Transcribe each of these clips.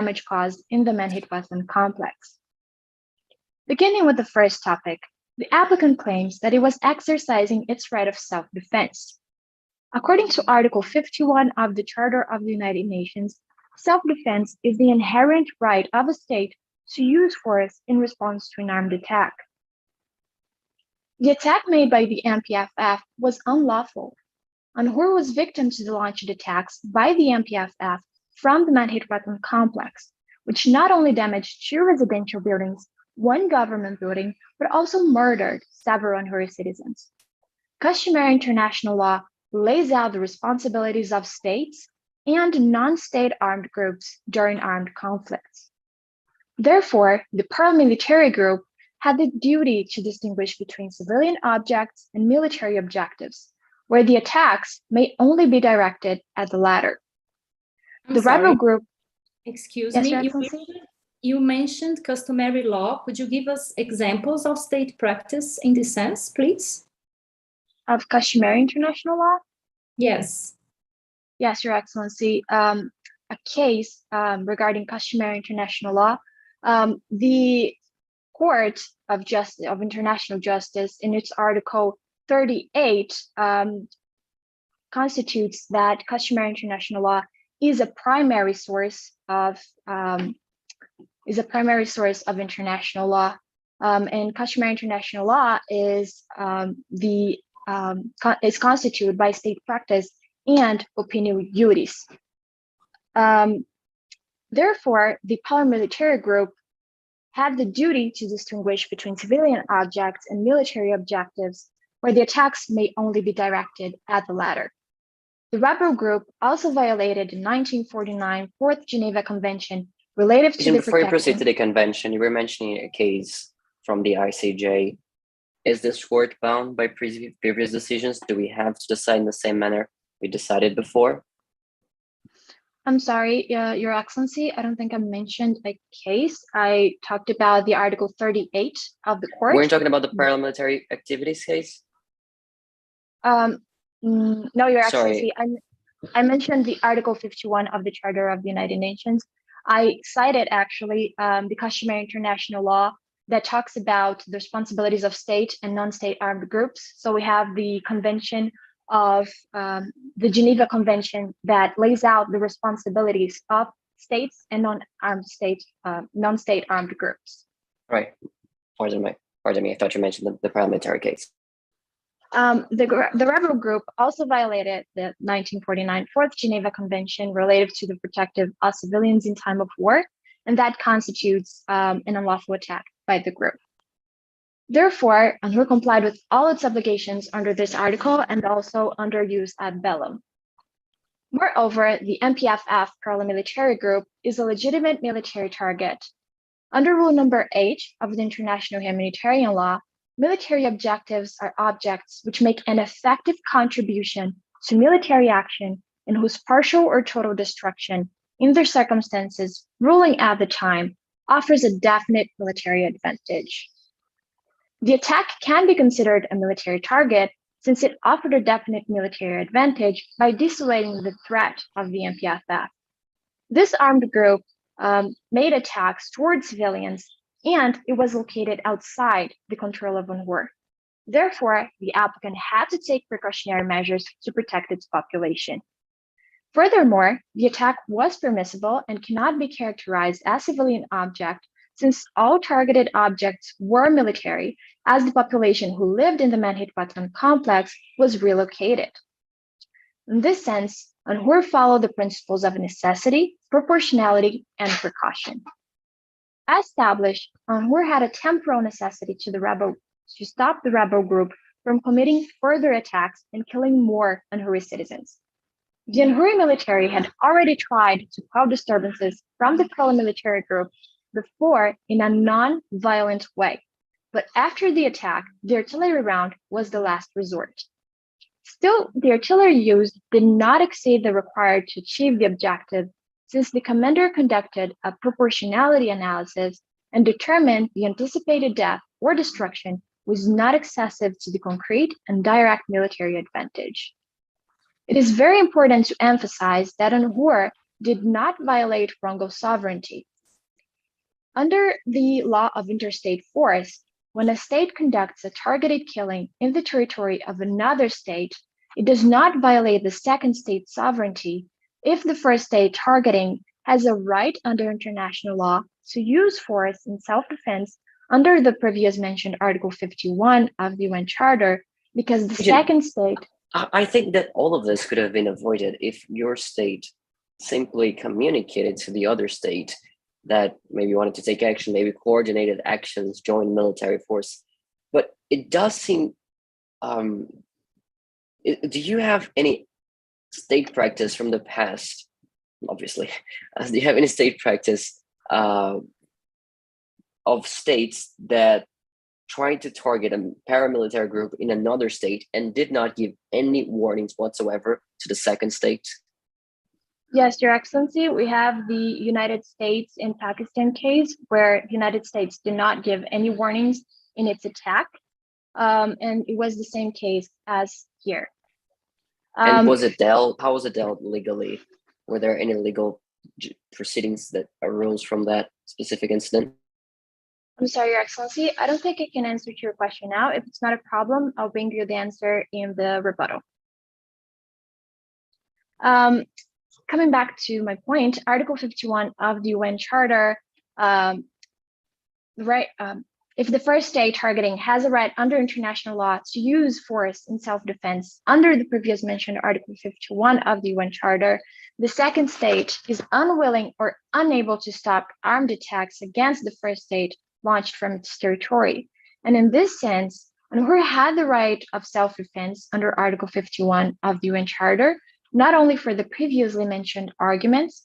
damage caused in the Manhattan complex. Beginning with the first topic, the applicant claims that it was exercising its right of self-defense. According to Article 51 of the Charter of the United Nations, self-defense is the inherent right of a state to use force in response to an armed attack. The attack made by the MPFF was unlawful. UNHWR was victim to the launched attacks by the MPFF from the Manhattan complex, which not only damaged 2 residential buildings, 1 government building, but also murdered several UNHWR citizens. Customary international law lays out the responsibilities of states and non-state armed groups during armed conflicts. Therefore, the paramilitary group had the duty to distinguish between civilian objects and military objectives, where the attacks may only be directed at the latter. The rebel group... Excuse me, you mentioned customary law. Could you give us examples of state practice in this sense, please? Of customary international law? Yes. Yes, Your Excellency. A case regarding customary international law, the Court of International Justice, in its Article 38, constitutes that customary international law is a primary source of international law, and customary international law is constituted by state practice and opinion duties. Therefore, the paramilitary group had the duty to distinguish between civilian objects and military objectives, where the attacks may only be directed at the latter. The rebel group also violated the 1949 Fourth Geneva Convention relative to the Before you proceed to the convention, you were mentioning a case from the ICJ. Is this court bound by previous decisions? Do we have to decide in the same manner we decided before? I'm sorry, Your Excellency, I don't think I mentioned a case. I talked about the Article 38 of the court. We're talking about the paramilitary activities case? No, Your Excellency, I mentioned the Article 51 of the Charter of the United Nations. I cited actually the customary international law that talks about the responsibilities of state and non-state armed groups. So we have the convention of the Geneva Convention that lays out the responsibilities of states and non-state armed groups. Right. Pardon me. I thought you mentioned the parliamentary case. The rebel group also violated the 1949 Fourth Geneva Convention related to the protection of civilians in time of war, and that constitutes an unlawful attack by the group. Therefore, UNHWR complied with all its obligations under this article and also under use ad bellum. Moreover, the MPFF paramilitary group is a legitimate military target. Under Rule Number 8 of the International Humanitarian Law, military objectives are objects which make an effective contribution to military action and whose partial or total destruction, in their circumstances ruling at the time, offers a definite military advantage. The attack can be considered a military target since it offered a definite military advantage by dissuading the threat of the MPFF. This armed group made attacks towards civilians, and it was located outside the control of UNHWR. Therefore, the applicant had to take precautionary measures to protect its population. Furthermore, the attack was permissible and cannot be characterized as a civilian object since all targeted objects were military, as the population who lived in the Manhattan complex was relocated. In this sense, UNHWR followed the principles of necessity, proportionality, and precaution. As established, UNHWR had a temporal necessity to stop the rebel group from committing further attacks and killing more UNHWR citizens. The UNHWR military had already tried to quell disturbances from the paramilitary group before in a non-violent way, but after the attack, the artillery round was the last resort. Still, the artillery used did not exceed the required to achieve the objective, since the commander conducted a proportionality analysis and determined the anticipated death or destruction was not excessive to the concrete and direct military advantage. It is very important to emphasize that UNHWR did not violate Rongo's sovereignty. Under the law of interstate force, when a state conducts a targeted killing in the territory of another state, it does not violate the second state's sovereignty if the first state targeting has a right under international law to use force in self-defense under the previous mentioned Article 51 of the UN Charter, because the second state... I think that all of this could have been avoided if your state simply communicated to the other state that maybe wanted to take action, maybe coordinated actions, join military force. But it does seem, do you have any state practice from the past, obviously, do you have any state practice of states that tried to target a paramilitary group in another state and did not give any warnings whatsoever to the second state? Yes, Your Excellency, we have the United States and Pakistan case where the United States did not give any warnings in its attack. And it was the same case as here. And was it dealt? How was it dealt legally? Were there any legal proceedings that arose from that specific incident? I'm sorry, Your Excellency, I don't think I can answer to your question now. If it's not a problem, I'll bring you the answer in the rebuttal. Coming back to my point, Article 51 of the UN Charter, if the first state targeting has a right under international law to use force in self-defense under the previous mentioned Article 51 of the UN Charter, the second state is unwilling or unable to stop armed attacks against the first state launched from its territory. And in this sense, UNHCR had the right of self-defense under Article 51 of the UN Charter, not only for the previously mentioned arguments,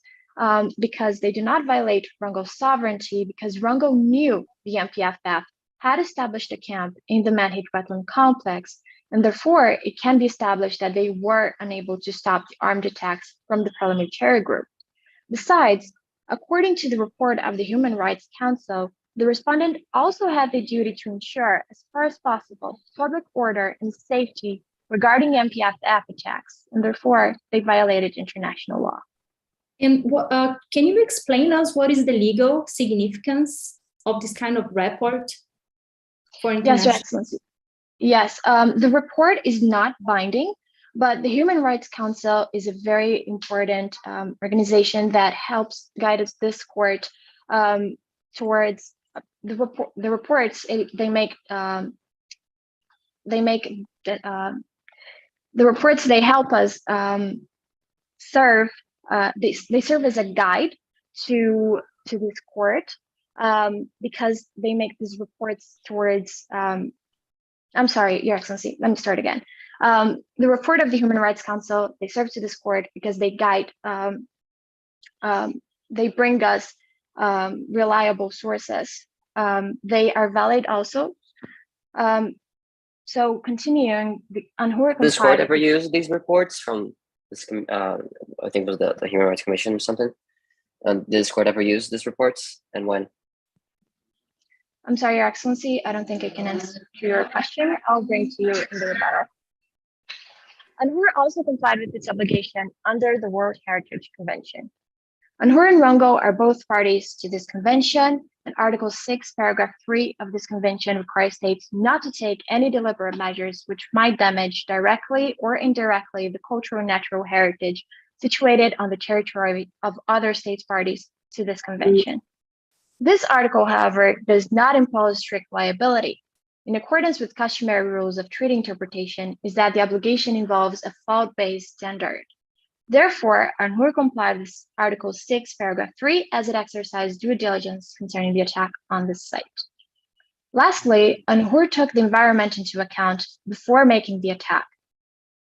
because they do not violate Rongo's sovereignty, because Rongo knew the MPFF had established a camp in the man-made wetland complex, and therefore it can be established that they were unable to stop the armed attacks from the paramilitary group. Besides, according to the report of the Human Rights Council, the respondent also had the duty to ensure, as far as possible, public order and safety regarding MPFF attacks, and therefore they violated international law. And can you explain us what is the legal significance of this kind of report for international? Yes, Your Excellency. Yes, the report is not binding, but the Human Rights Council is a very important organization that helps guide us, this court, towards the reports. They make the reports. They help us serve. They serve as a guide to this court because they make these reports towards. I'm sorry, Your Excellency. Let me start again. The report of the Human Rights Council, they serve to this court because they guide. They bring us reliable sources. They are valid also. So continuing, the UNHCR. Does this court ever use these reports from this? I think it was the Human Rights Commission or something. Did this court ever use these reports, and when? I'm sorry, Your Excellency, I don't think I can answer your question. I'll bring to you in the rebuttal. UNHCR also complied with its obligation under the World Heritage Convention. UNHCR and Rongo are both parties to this convention, and Article 6, Paragraph 3 of this convention requires states not to take any deliberate measures which might damage directly or indirectly the cultural and natural heritage situated on the territory of other states parties to this convention. This article, however, does not impose strict liability. In accordance with customary rules of treaty interpretation, is that the obligation involves a fault-based standard. Therefore, UNHCR complied with Article 6, Paragraph 3, as it exercised due diligence concerning the attack on this site. Lastly, UNHCR took the environment into account before making the attack.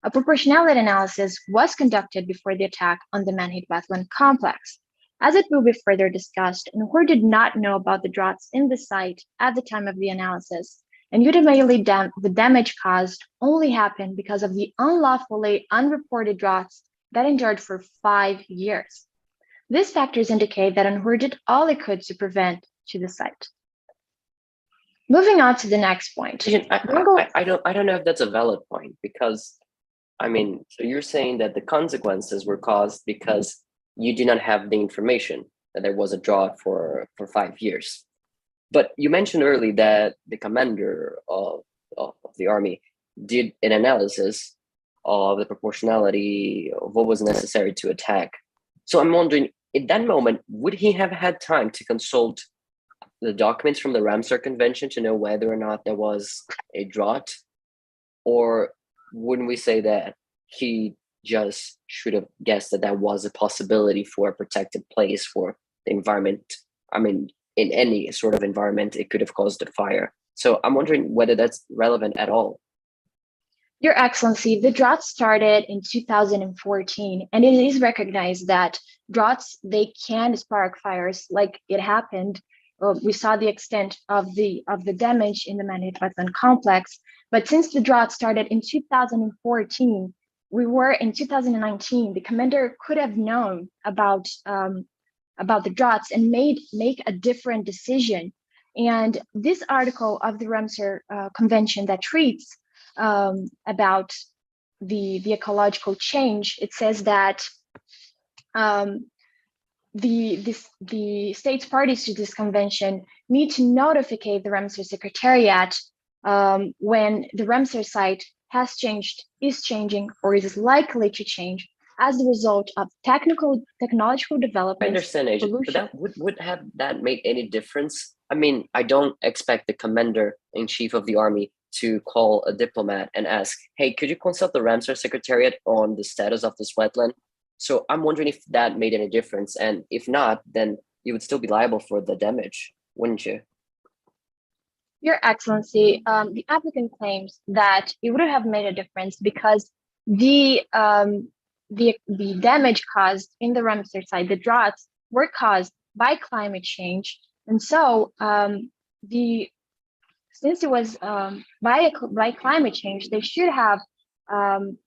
A proportionality analysis was conducted before the attack on the man-made wetland complex. As it will be further discussed, UNHCR did not know about the droughts in the site at the time of the analysis, and ultimately the damage caused only happened because of the unlawfully unreported droughts that endured for 5 years. These factors indicate that UNHCR did all it could to prevent to the site. Moving on to the next point. I don't know if that's a valid point, because I mean, so you're saying that the consequences were caused because you do not have the information that there was a drought for 5 years. But you mentioned earlier that the commander of the army did an analysis of the proportionality of what was necessary to attack. So I'm wondering, in that moment, would he have had time to consult the documents from the Ramsar Convention to know whether or not there was a drought? Or wouldn't we say that he just should have guessed that was a possibility for a protected place for the environment? I mean, in any sort of environment, it could have caused a fire. So I'm wondering whether that's relevant at all. Your Excellency, the drought started in 2014, and it is recognized that droughts, they can spark fires like it happened. We saw the extent of the damage in the man-made wetland complex. But since the drought started in 2014, we were in 2019. The commander could have known about the droughts and make a different decision. And this article of the Ramsar Convention that treats about the ecological change, it says that the states parties to this convention need to notify the Ramsar Secretariat when the Ramsar site has changed, is changing, or is likely to change as a result of technological development. I understand, Agent, but that would have that made any difference? I mean, I don't expect the commander-in-chief of the army to call a diplomat and ask, hey, could you consult the Ramsar Secretariat on the status of this wetland? So I'm wondering if that made any difference. And if not, then you would still be liable for the damage, wouldn't you? Your Excellency, the applicant claims that it would have made a difference because the damage caused in the Ramsar site, the droughts, were caused by climate change. And so since it was by climate change, they should have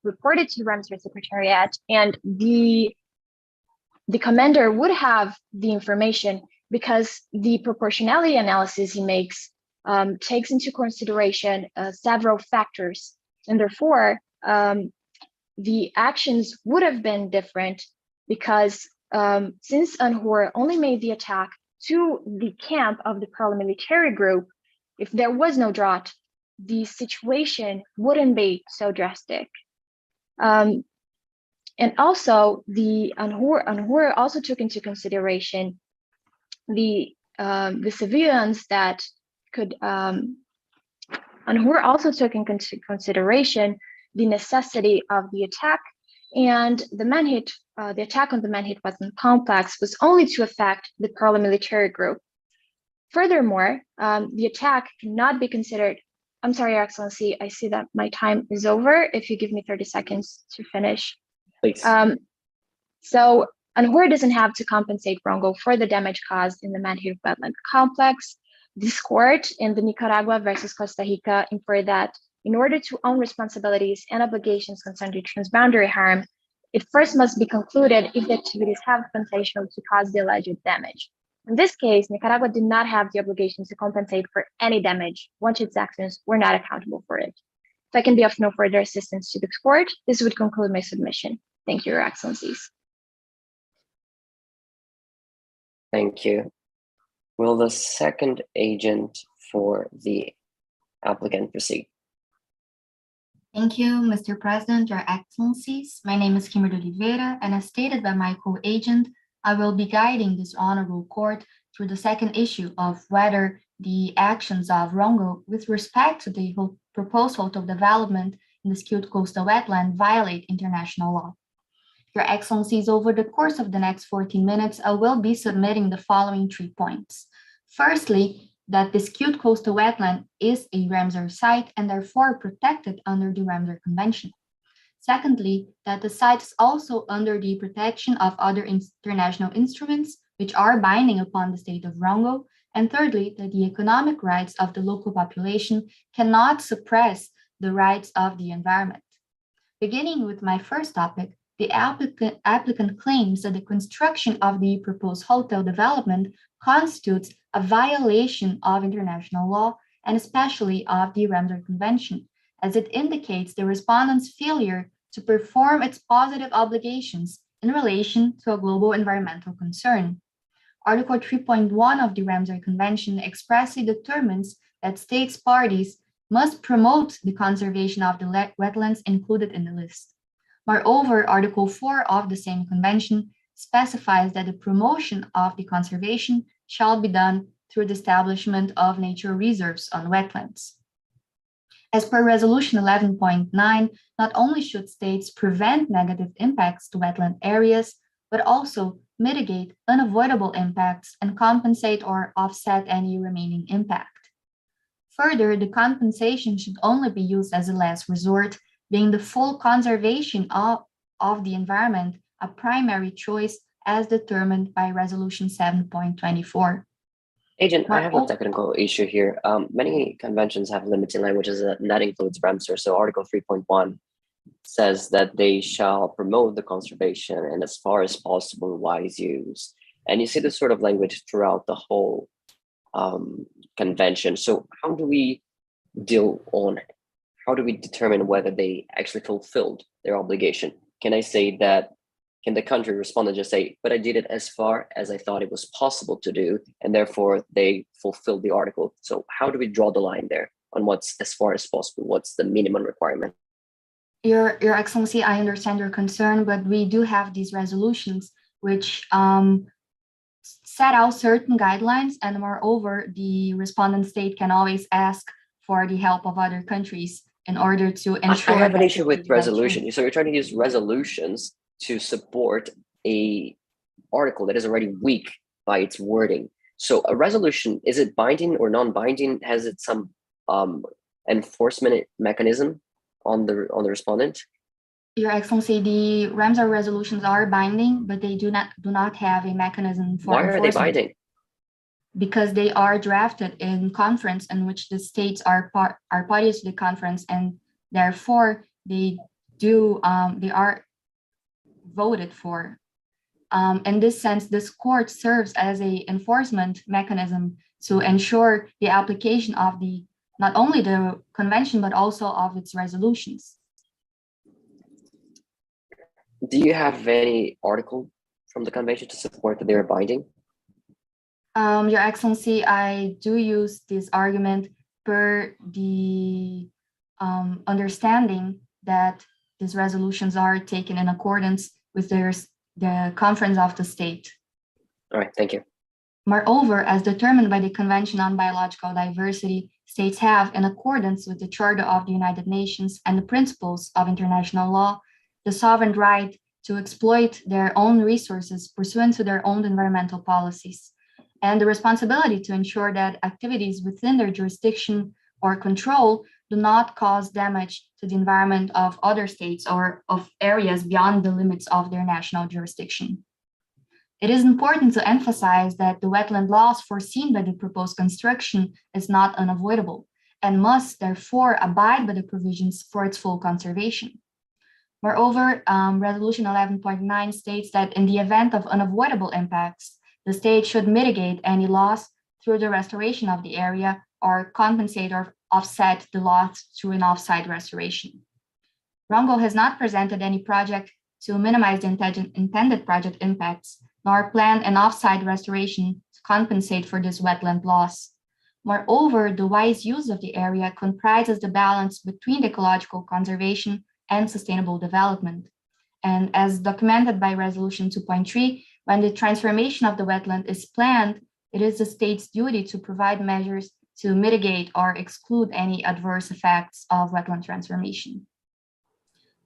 reported to the Ramsar Secretariat, and the commander would have the information because the proportionality analysis he makes takes into consideration several factors, and therefore the actions would have been different because since UNHOR only made the attack to the camp of the paramilitary group, if there was no drought, the situation wouldn't be so drastic. And also, the UNHOR also took into consideration the civilians that could. UNHOR also took into consideration the necessity of the attack, and the attack on the man-made wetland complex was only to affect the paramilitary group. Furthermore, the attack cannot be considered. I'm sorry, Your Excellency, I see that my time is over. If you give me 30 seconds to finish. Please. So UNHOR doesn't have to compensate Rongo for the damage caused in the man-made wetland complex. This court in the Nicaragua versus Costa Rica inferred that in order to own responsibilities and obligations concerning transboundary harm, it first must be concluded if the activities have potential to cause the alleged damage. In this case, Nicaragua did not have the obligation to compensate for any damage once its actions were not accountable for it. If I can be of no further assistance to the court, this would conclude my submission. Thank you, Your Excellencies. Thank you. Will the second agent for the applicant proceed? Thank you, Mr. President, Your Excellencies. My name is Kimberly Oliveira, and as stated by my co-agent, I will be guiding this honorable court through the second issue of whether the actions of Rongo with respect to the proposed hotel development in the skilled coastal wetland violate international law. Your Excellencies, over the course of the next 14 minutes, I will be submitting the following 3 points. Firstly, that the skilled coastal wetland is a Ramsar site and therefore protected under the Ramsar Convention. Secondly, that the site is also under the protection of other international instruments which are binding upon the state of Rongo. And thirdly, that the economic rights of the local population cannot suppress the rights of the environment. Beginning with my first topic, the applicant claims that the construction of the proposed hotel development constitutes a violation of international law and especially of the Ramsar Convention, as it indicates the respondent's failure to perform its positive obligations in relation to a global environmental concern. Article 3.1 of the Ramsar Convention expressly determines that states parties must promote the conservation of the wetlands included in the list. Moreover, Article 4 of the same convention specifies that the promotion of the conservation shall be done through the establishment of nature reserves on wetlands. As per Resolution 11.9, not only should states prevent negative impacts to wetland areas, but also mitigate unavoidable impacts and compensate or offset any remaining impact. Further, the compensation should only be used as a last resort, being the full conservation of the environment a primary choice as determined by Resolution 7.24. Agent, I have a technical issue here. Many conventions have limiting languages, and that includes Ramsar. So Article 3.1 says that they shall promote the conservation and as far as possible wise use. And you see this sort of language throughout the whole convention. So how do we determine whether they actually fulfilled their obligation? Can the country respond and just say, but I did it as far as I thought it was possible to do, and therefore they fulfilled the article? So how do we draw the line there on what's as far as possible? What's the minimum requirement? Your Excellency, I understand your concern, but we do have these resolutions which set out certain guidelines, and moreover, the respondent state can always ask for the help of other countries in order to ensure. I have an issue with resolution. So you're trying to use resolutions to support a article that is already weak by its wording. So a resolution, is it binding or non-binding? Has it some enforcement mechanism on the respondent? Your Excellency, the Ramsar resolutions are binding, but they do not have a mechanism for enforcement. Why are they binding? Because they are drafted in conference in which the states are parties to the conference, and therefore they are voted for. In this sense, this court serves as a enforcement mechanism to ensure the application of not only the convention, but also of its resolutions. Do you have any article from the convention to support that they are binding? Your Excellency, I do use this argument per the understanding that these resolutions are taken in accordance with the conference of the state. All right, thank you. Moreover, as determined by the Convention on Biological Diversity, states have, in accordance with the Charter of the United Nations and the principles of international law, the sovereign right to exploit their own resources pursuant to their own environmental policies, and the responsibility to ensure that activities within their jurisdiction or control do not cause damage to the environment of other states or of areas beyond the limits of their national jurisdiction. It is important to emphasize that the wetland loss foreseen by the proposed construction is not unavoidable and must therefore abide by the provisions for its full conservation. Moreover, Resolution 11.9 states that in the event of unavoidable impacts, the state should mitigate any loss through the restoration of the area or compensate or offset the loss through an off-site restoration. Rongo has not presented any project to minimize the intended project impacts, nor plan an off-site restoration to compensate for this wetland loss. Moreover, the wise use of the area comprises the balance between ecological conservation and sustainable development. And as documented by Resolution 2.3, when the transformation of the wetland is planned, it is the state's duty to provide measures to mitigate or exclude any adverse effects of wetland transformation.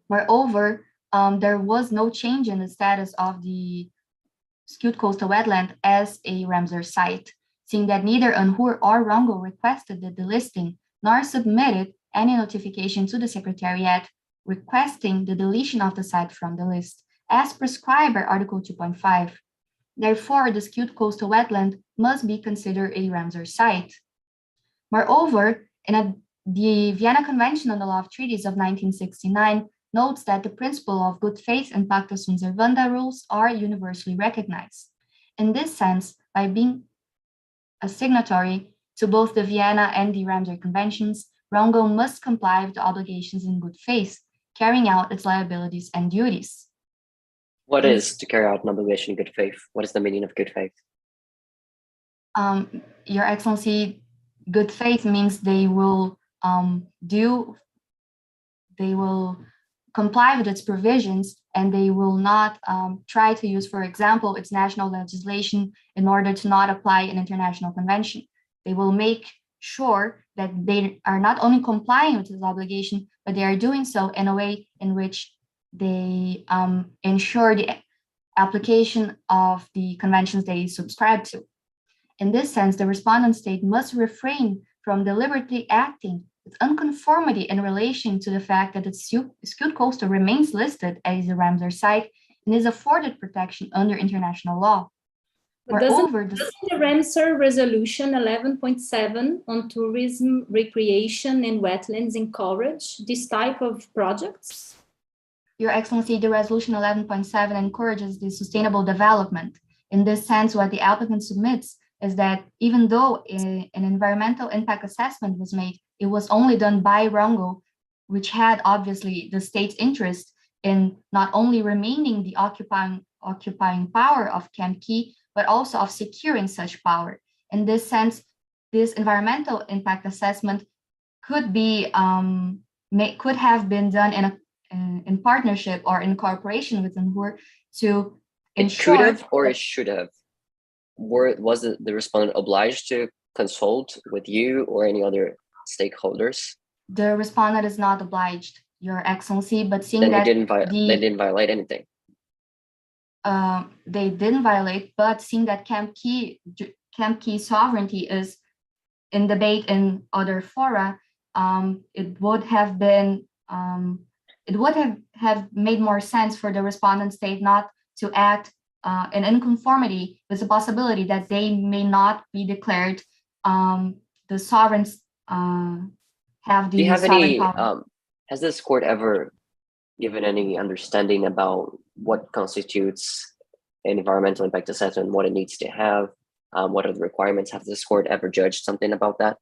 Moreover, there was no change in the status of the skewed coastal wetland as a Ramsar site, seeing that neither UNHUR or Rongo requested the delisting nor submitted any notification to the Secretariat requesting the deletion of the site from the list, as prescribed by Article 2.5. Therefore, the skewed coastal wetland must be considered a Ramsar site. Moreover, the Vienna Convention on the Law of Treaties of 1969 notes that the principle of good faith and pacta sunt servanda rules are universally recognized. In this sense, by being a signatory to both the Vienna and the Ramsar Conventions, Rongo must comply with the obligations in good faith, carrying out its liabilities and duties. What is to carry out an obligation in good faith? What is the meaning of good faith? Your Excellency, good faith means they will comply with its provisions, and they will not try to use, for example, its national legislation in order to not apply an international convention. They will make sure that they are not only complying with this obligation, but they are doing so in a way in which they ensure the application of the conventions they subscribe to. In this sense, the respondent state must refrain from deliberately acting with unconformity in relation to the fact that its skewed coastal remains listed as a Ramsar site and is afforded protection under international law. Doesn't the Ramsar Resolution 11.7 on tourism, recreation, and wetlands encourage this type of projects? Your Excellency, the Resolution 11.7 encourages the sustainable development. In this sense, what the applicant submits is that even though an environmental impact assessment was made, it was only done by Rongo, which had obviously the state's interest in not only remaining the occupying power of Camp Key, but also of securing such power. In this sense, this environmental impact assessment could have been done in partnership or in cooperation with UNHUR to ensure. It could have or it should have. Was the respondent obliged to consult with you or any other stakeholders? The respondent is not obliged, Your Excellency, but seeing then that they didn't violate anything. They didn't violate, but seeing that Camp Key sovereignty is in debate in other fora, it would have made more sense for the respondent state not to act in inconformity with the possibility that they may not be declared the sovereigns have the sovereign power. Has this court ever given any understanding about what constitutes an environmental impact assessment, what it needs to have, what are the requirements? Has this court ever judged something about that?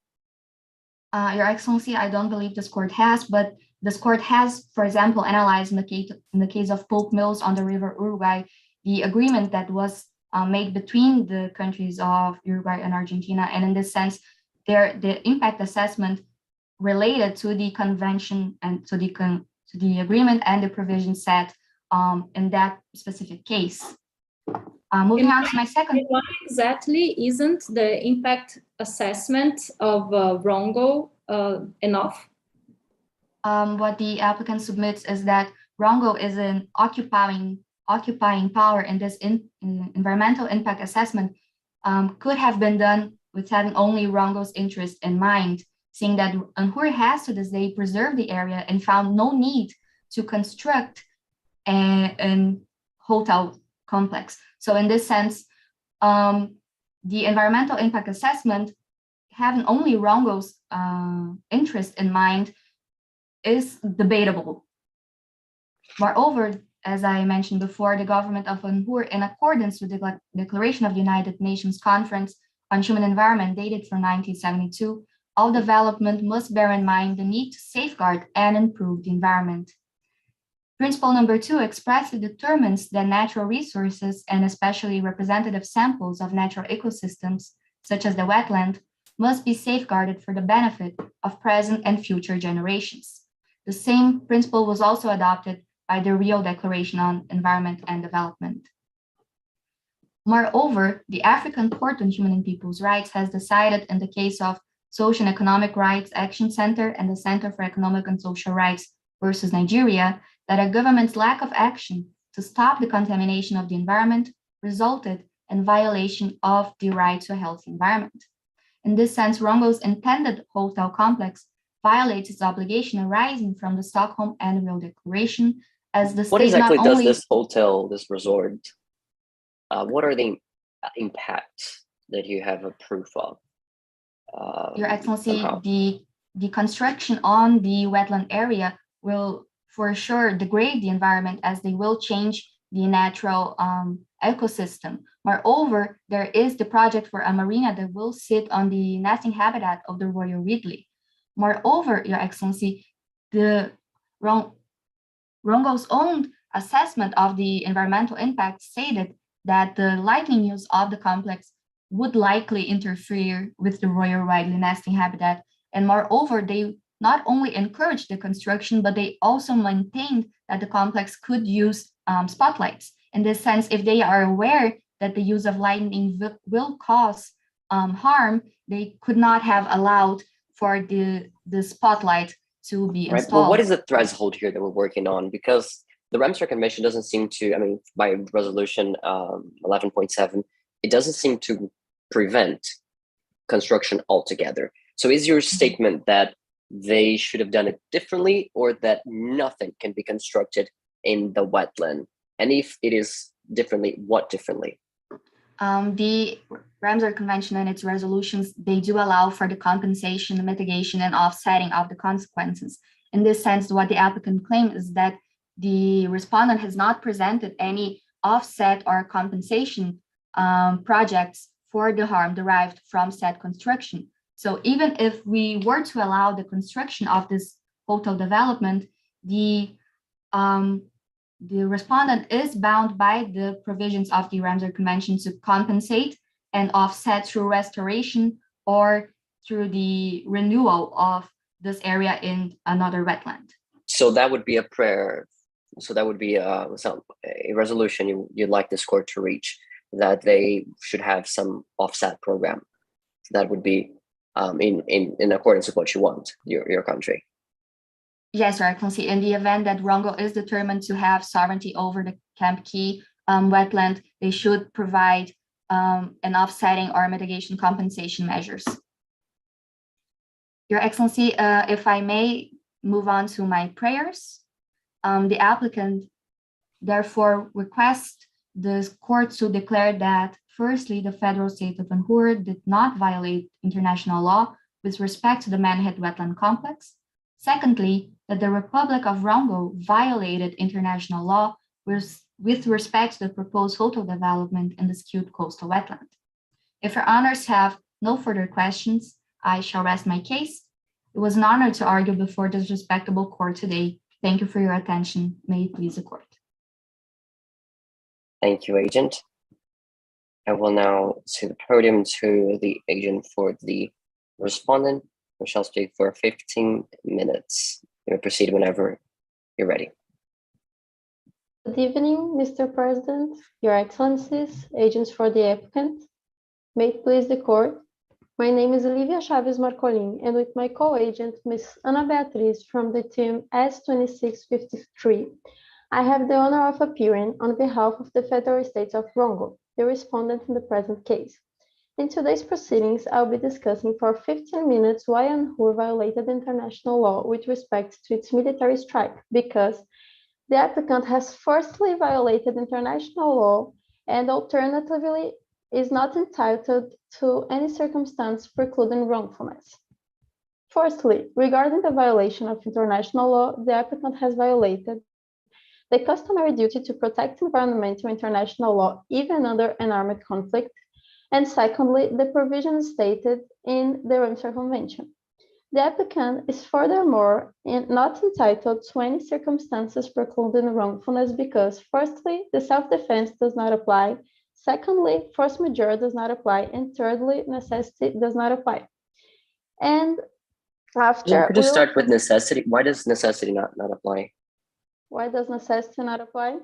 Your Excellency, I don't believe this court has, but this court has, for example, analyzed in the case of pulp mills on the river Uruguay, the agreement that was made between the countries of Uruguay and Argentina. And in this sense, the impact assessment related to the convention and to the agreement and the provision set in that specific case. Moving on to my second. Why exactly isn't the impact assessment of Rongo enough? What the applicant submits is that Rongo is an occupying power, and this environmental impact assessment could have been done with having only Rongo's interest in mind, seeing that UNHUR has to this day preserved the area and found no need to construct an hotel complex. So in this sense, the environmental impact assessment, having only Rongo's interest in mind, is debatable. Moreover, as I mentioned before, the government of UNHUR, in accordance with the Declaration of the United Nations Conference on Human Environment dated from 1972, all development must bear in mind the need to safeguard and improve the environment. Principle number 2 expressly determines that natural resources, and especially representative samples of natural ecosystems, such as the wetland, must be safeguarded for the benefit of present and future generations. The same principle was also adopted by the Rio Declaration on Environment and Development. Moreover, the African Court on Human and People's Rights has decided in the case of Social and Economic Rights Action Center and the Center for Economic and Social Rights versus Nigeria that a government's lack of action to stop the contamination of the environment resulted in violation of the right to a healthy environment. In this sense, Rongo's intended hotel complex violates its obligation arising from the Stockholm Annual Declaration, as the state what exactly not does only this hotel, this resort, what are the impacts that you have a proof of? Your Excellency, somehow? the construction on the wetland area will for sure degrade the environment, as they will change the natural ecosystem. Moreover, there is the project for a marina that will sit on the nesting habitat of the royal Ridley. Moreover, Your Excellency, the Rongo's own assessment of the environmental impact stated that the lightning use of the complex would likely interfere with the royal widely nesting habitat. And moreover, they not only encouraged the construction, but they also maintained that the complex could use spotlights. In this sense, if they are aware that the use of lightning will cause harm, they could not have allowed for the spotlight to be installed. Well, what is the threshold here that we're working on? Because the Ramsar Convention doesn't seem to, I mean, by resolution 11.7, it doesn't seem to prevent construction altogether. So is your statement that they should have done it differently, or that nothing can be constructed in the wetland? And if it is differently, what differently? The Ramsar Convention and its resolutions, they do allow for the compensation, mitigation, and offsetting of the consequences. In this sense, what the applicant claims is that the respondent has not presented any offset or compensation projects for the harm derived from said construction. So even if we were to allow the construction of this hotel development, the respondent is bound by the provisions of the Ramsar Convention to compensate and offset through restoration or through the renewal of this area in another wetland. So that would be a prayer. So that would be a resolution you'd like this court to reach, that they should have some offset program. That would be in accordance with what you want, your country. Yes, Your Excellency. In the event that Rongo is determined to have sovereignty over the Camp Key wetland, they should provide an offsetting or mitigation compensation measures. Your Excellency, if I may move on to my prayers, the applicant therefore requests the court to declare that, firstly, the federal state of Vancouver did not violate international law with respect to the Manhead Wetland Complex. Secondly, that the Republic of Rongo violated international law with respect to the proposed hotel development in the skewed coastal wetland. If your honors have no further questions, I shall rest my case. It was an honor to argue before this respectable court today. Thank you for your attention. May it please the court. Thank you, agent. I will now to the podium to the agent for the respondent, who shall speak for 15 minutes. You may proceed whenever you're ready. Good evening, Mr. President, Your Excellencies, agents for the applicant. May it please the court. My name is Olivia Chaves Marcolin, and with my co-agent, Ms. Ana Beatriz from the team S2653, I have the honor of appearing on behalf of the Federal States of Rongo, the respondent in the present case. In today's proceedings, I'll be discussing for 15 minutes why UNHUR violated international law with respect to its military strike, because the applicant has firstly violated international law and alternatively is not entitled to any circumstance precluding wrongfulness. Firstly, regarding the violation of international law, the applicant has violated the customary duty to protect environmental international law even under an armed conflict, and secondly, the provisions stated in the Ramsar Convention. The applicant is furthermore not entitled to any circumstances precluding wrongfulness because, firstly, the self-defense does not apply, secondly, force majeure does not apply, and thirdly, necessity does not apply. And after— Could you start with necessity? Why does necessity not apply? Why does necessity not apply?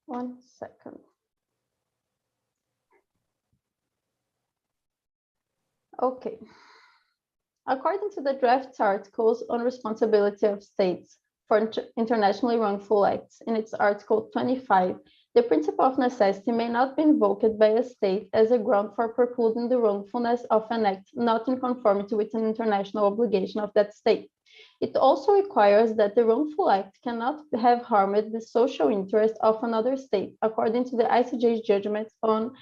1 second. Okay. According to the draft articles on responsibility of states for internationally wrongful acts in its Article 25, the principle of necessity may not be invoked by a state as a ground for precluding the wrongfulness of an act not in conformity with an international obligation of that state. It also requires that the wrongful act cannot have harmed the social interest of another state, according to the ICJ's judgment on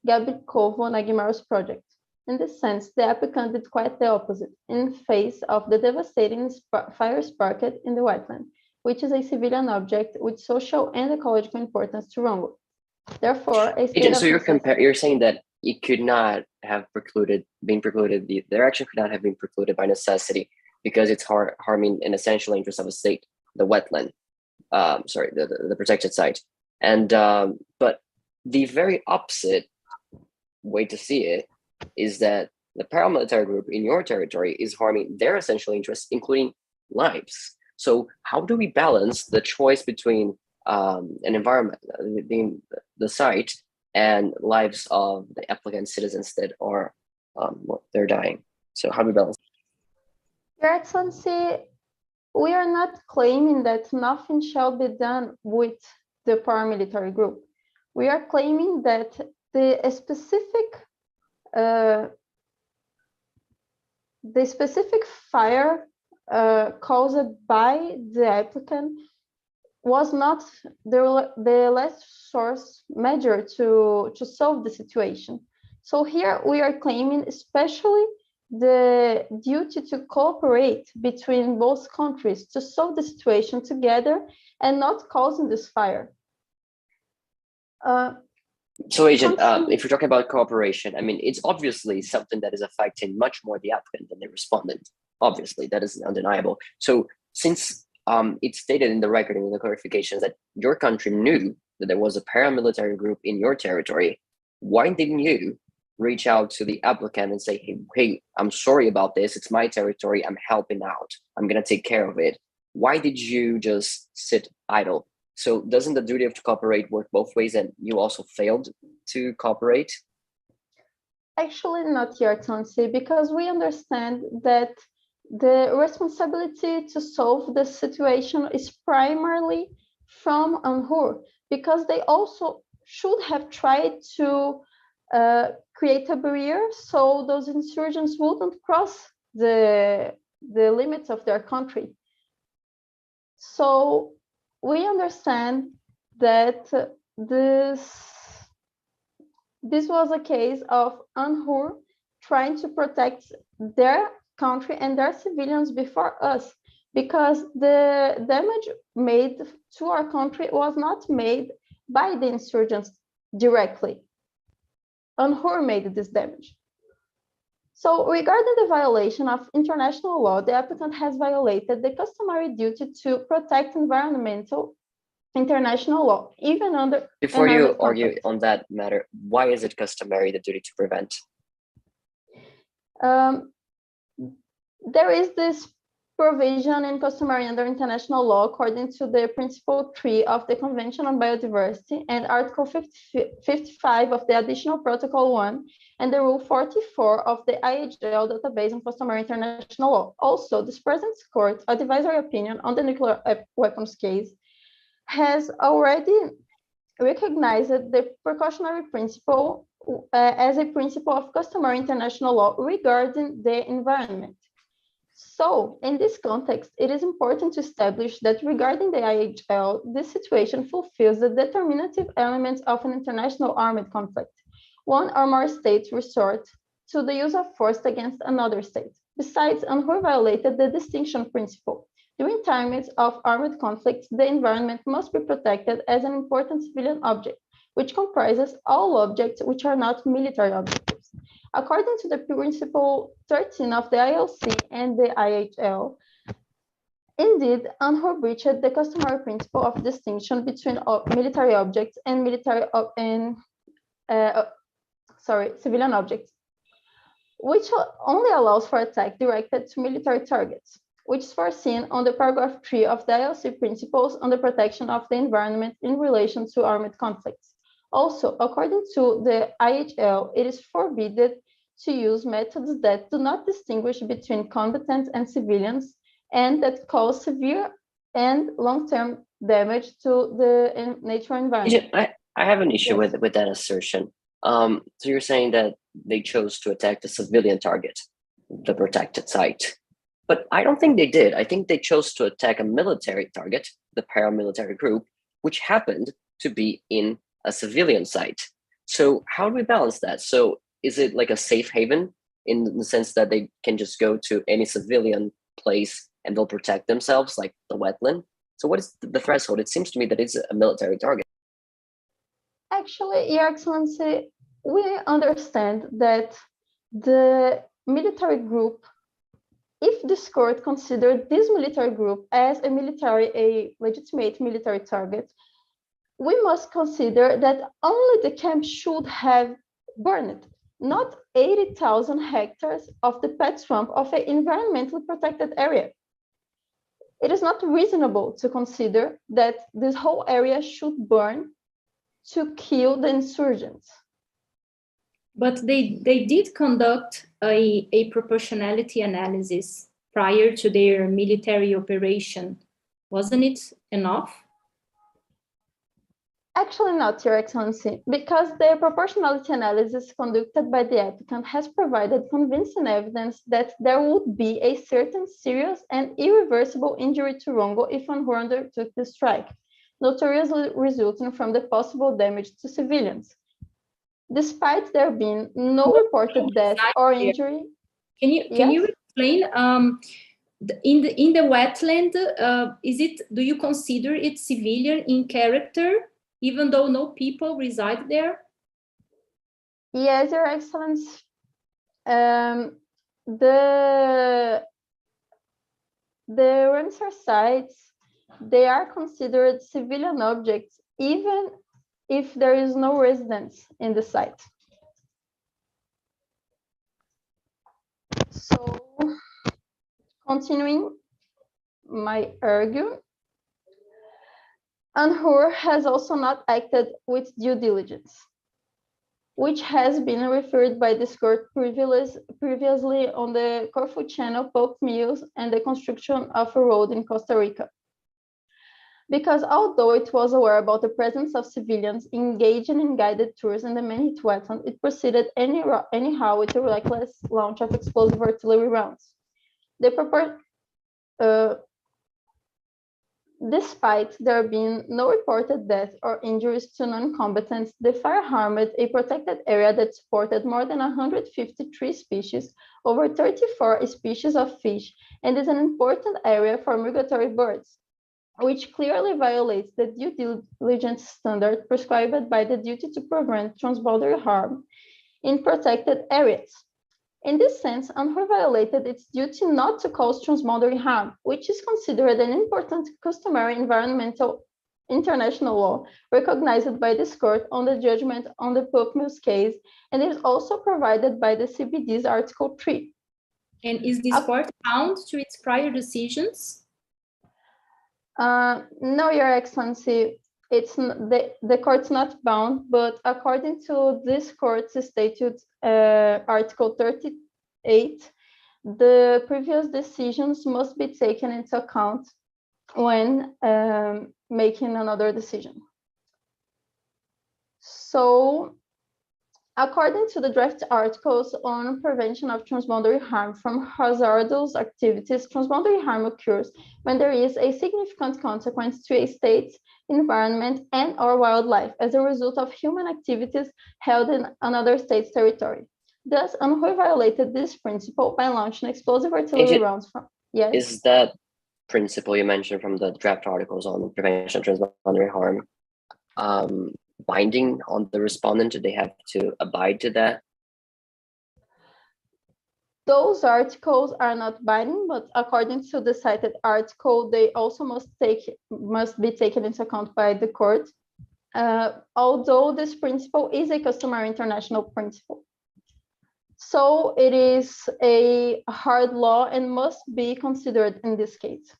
Gabikovo-Nagimaros project. In this sense, the applicant did quite the opposite in face of the devastating fire sparked in the wetland, which is a civilian object with social and ecological importance to Rongo. Therefore, a state so you're saying that it could not have been precluded, their action could not have been precluded by necessity because it's harming an essential interest of a state. the wetland, sorry, the protected site. And but the very opposite way to see it is that the paramilitary group in your territory is harming their essential interests, including lives. So how do we balance the choice between an environment, the site, and lives of the applicant citizens that are they're dying? So how do we balance? Your Excellency, we are not claiming that nothing shall be done with the paramilitary group. We are claiming that the specific fire caused by the applicant was not the last source measure to solve the situation. So here we are claiming especially the duty to cooperate between both countries to solve the situation together and not causing this fire. So, Agent, if you're talking about cooperation, I mean, it's obviously something that is affecting much more the applicant than the respondent. Obviously, that is undeniable. So, since it's stated in the record and in the clarifications that your country knew that there was a paramilitary group in your territory, why didn't you reach out to the applicant and say, hey, I'm sorry about this. It's my territory. I'm helping out. I'm going to take care of it. Why did you just sit idle? So doesn't the duty of to cooperate work both ways, and you also failed to cooperate? Actually, not, Your Excellency, because we understand that the responsibility to solve the situation is primarily from UNHUR, because they also should have tried to create a barrier so those insurgents wouldn't cross the limits of their country. So we understand that this was a case of UNHUR trying to protect their country and their civilians before us, because the damage made to our country was not made by the insurgents directly. UNHUR made this damage. So regarding the violation of international law, the applicant has violated the customary duty to protect environmental international law, even under— Before you argue on that matter, why is it customary, the duty to prevent? There is this provision in customary under international law according to the Principle 3 of the Convention on Biodiversity and Article 55 of the Additional Protocol 1 and the Rule 44 of the IHL database on customary international law. Also, this present court advisory opinion on the nuclear weapons case has already recognized the precautionary principle as a principle of customary international law regarding the environment. So, in this context, it is important to establish that regarding the IHL, this situation fulfills the determinative elements of an international armed conflict. One or more states resort to the use of force against another state. Besides, UNHUR violated the distinction principle. During times of armed conflicts, the environment must be protected as an important civilian object, which comprises all objects which are not military objectives. According to the Principle 13 of the ILC and the IHL, indeed, UNHUR breached the customary principle of distinction between military objects and civilian objects, which only allows for attack directed to military targets, which is foreseen on the paragraph 3 of the ILC principles on the protection of the environment in relation to armed conflicts. Also, according to the IHL, it is forbidden to use methods that do not distinguish between combatants and civilians and that cause severe and long-term damage to the natural environment. I have an issue with that assertion. So you're saying that they chose to attack the civilian target, the protected site. But I don't think they did. I think they chose to attack a military target, the paramilitary group, which happened to be in a civilian site. So how do we balance that? So is it like a safe haven in the sense that they can just go to any civilian place and they'll protect themselves, like the wetland? So what is the threshold? It seems to me that it's a military target. Actually, Your Excellency, we understand that the military group if this court considered this military group as a legitimate military target, we must consider that only the camp should have burned, not 80,000 hectares of the pet swamp of an environmentally protected area. It is not reasonable to consider that this whole area should burn to kill the insurgents. But they did conduct a proportionality analysis prior to their military operation. Wasn't it enough? Actually not, Your Excellency, because the proportionality analysis conducted by the applicant has provided convincing evidence that there would be a certain serious and irreversible injury to Rongo if UNHUR undertook the strike, notoriously resulting from the possible damage to civilians. Despite there being no reported death or injury. Can you explain in the wetland, do you consider it civilian in character, even though no people reside there? Yes, Your Excellency. The Ramsar sites, they are considered civilian objects, even if there is no residence in the site. So, continuing my argument, UNHUR has also not acted with due diligence, which has been referred by this court previously on the Corfu Channel pulp mills and the construction of a road in Costa Rica. Because although it was aware about the presence of civilians engaging in guided tours in the main-hit wetland, it proceeded anyhow with a reckless launch of explosive artillery rounds. Despite there being no reported death or injuries to non-combatants, the fire harmed a protected area that supported more than 153 species, over 34 species of fish, and is an important area for migratory birds, which clearly violates the due diligence standard prescribed by the duty to prevent transboundary harm in protected areas. In this sense, UNHUR violated its duty not to cause transboundary harm, which is considered an important customary environmental international law recognized by this court on the judgment on the pulp mills case, and is also provided by the CBD's Article 3. And is this court bound to its prior decisions? No, Your Excellency, the court's not bound, but according to this court's statute, Article 38, the previous decisions must be taken into account when making another decision. So, according to the draft articles on prevention of transboundary harm from hazardous activities, transboundary harm occurs when there is a significant consequence to a state's environment and/or wildlife as a result of human activities held in another state's territory. Thus, UNHUR violated this principle by launching explosive artillery rounds from. Yes. Is that principle you mentioned from the draft articles on prevention of transboundary harm binding on the respondent? Do they have to abide to that? Those articles are not binding, but according to the cited article, they also must be taken into account by the court, although this principle is a customary international principle. So it is a hard law and must be considered in this case.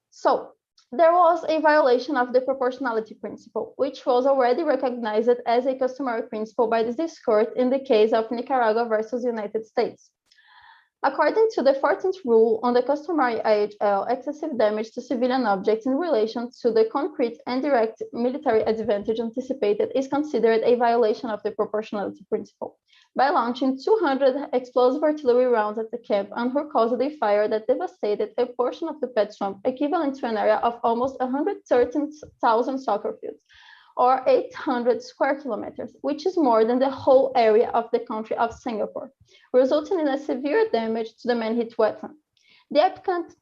So there was a violation of the proportionality principle, which was already recognized as a customary principle by this court in the case of Nicaragua versus United States. According to the 14th rule on the customary IHL, excessive damage to civilian objects in relation to the concrete and direct military advantage anticipated is considered a violation of the proportionality principle. By launching 200 explosive artillery rounds at the camp, UNHUR caused a fire that devastated a portion of the pet swamp equivalent to an area of almost 113,000 soccer fields, or 800 square kilometers, which is more than the whole area of the country of Singapore, resulting in a severe damage to the man-hit wetland. The applicant,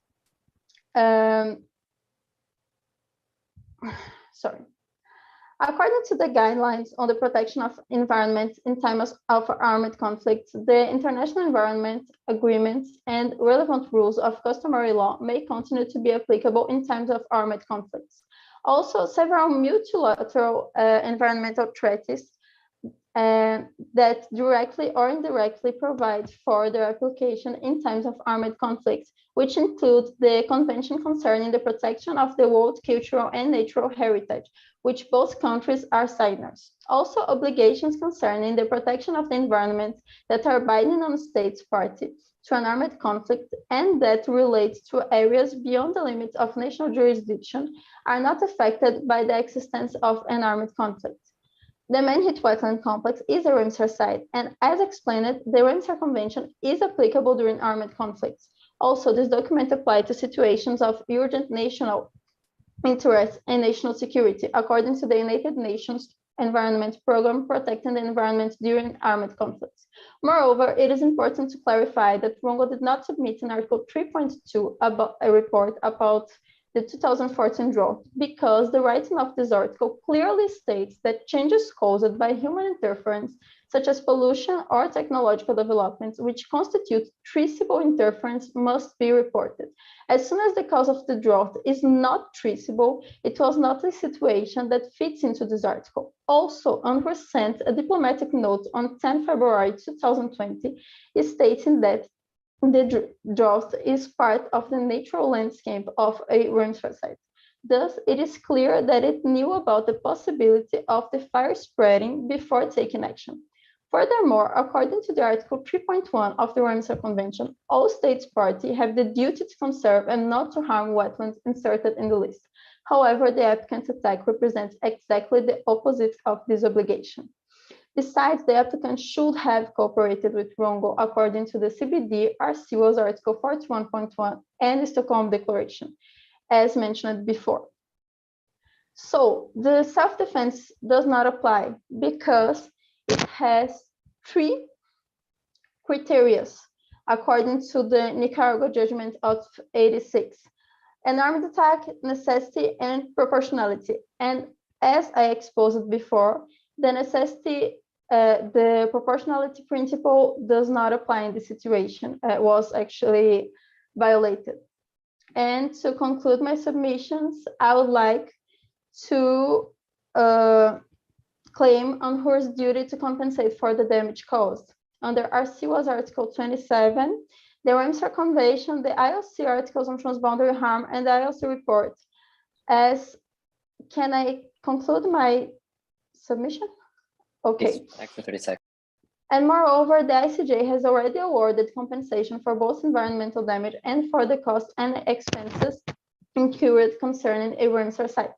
According to the guidelines on the protection of environment in times of armed conflicts, the international environment agreements and relevant rules of customary law may continue to be applicable in times of armed conflicts. Also, several multilateral environmental treaties that directly or indirectly provide for their application in times of armed conflicts, which include the Convention concerning the protection of the world cultural and natural heritage, which both countries are signers. Also, obligations concerning the protection of the environment that are binding on states party to an armed conflict and that relate to areas beyond the limits of national jurisdiction are not affected by the existence of an armed conflict. The main heat wetland complex is a Ramsar site, and as explained, the Ramsar Convention is applicable during armed conflicts. Also, this document applies to situations of urgent national interest and national security, according to the United Nations Environment Program protecting the environment during armed conflicts. Moreover, it is important to clarify that Rongo did not submit in Article 3.2 about a report about the 2014 drought, because the writing of this article clearly states that changes caused by human interference, such as pollution or technological developments, which constitute traceable interference, must be reported. As soon as the cause of the drought is not traceable, it was not a situation that fits into this article. Also, UNRWA sent a diplomatic note on 10 February 2020, stating that the drought is part of the natural landscape of a Ramsar site. Thus, it is clear that it knew about the possibility of the fire spreading before taking action. Furthermore, according to the Article 3.1 of the Ramsar Convention, all states party have the duty to conserve and not to harm wetlands inserted in the list. However, the applicant's attack represents exactly the opposite of this obligation. Besides, the applicant should have cooperated with Rongo according to the CBD, RCWA's Article 41.1 and the Stockholm Declaration, as mentioned before. So the self-defense does not apply because it has 3 criteria according to the Nicaragua judgment of 86: an armed attack, necessity, and proportionality. And as I exposed before, the necessity, the proportionality principle does not apply in this situation, was actually violated. And to conclude my submissions, I would like to claim UNRWA's duty to compensate for the damage caused. Under RCWA's Article 27, the Ramsar Convention, the ILC articles on transboundary harm, and the ILC report. Can I conclude my submission? Okay. Actually, 30 seconds. And moreover, the ICJ has already awarded compensation for both environmental damage and for the costs and expenses incurred concerning a Ramsar site.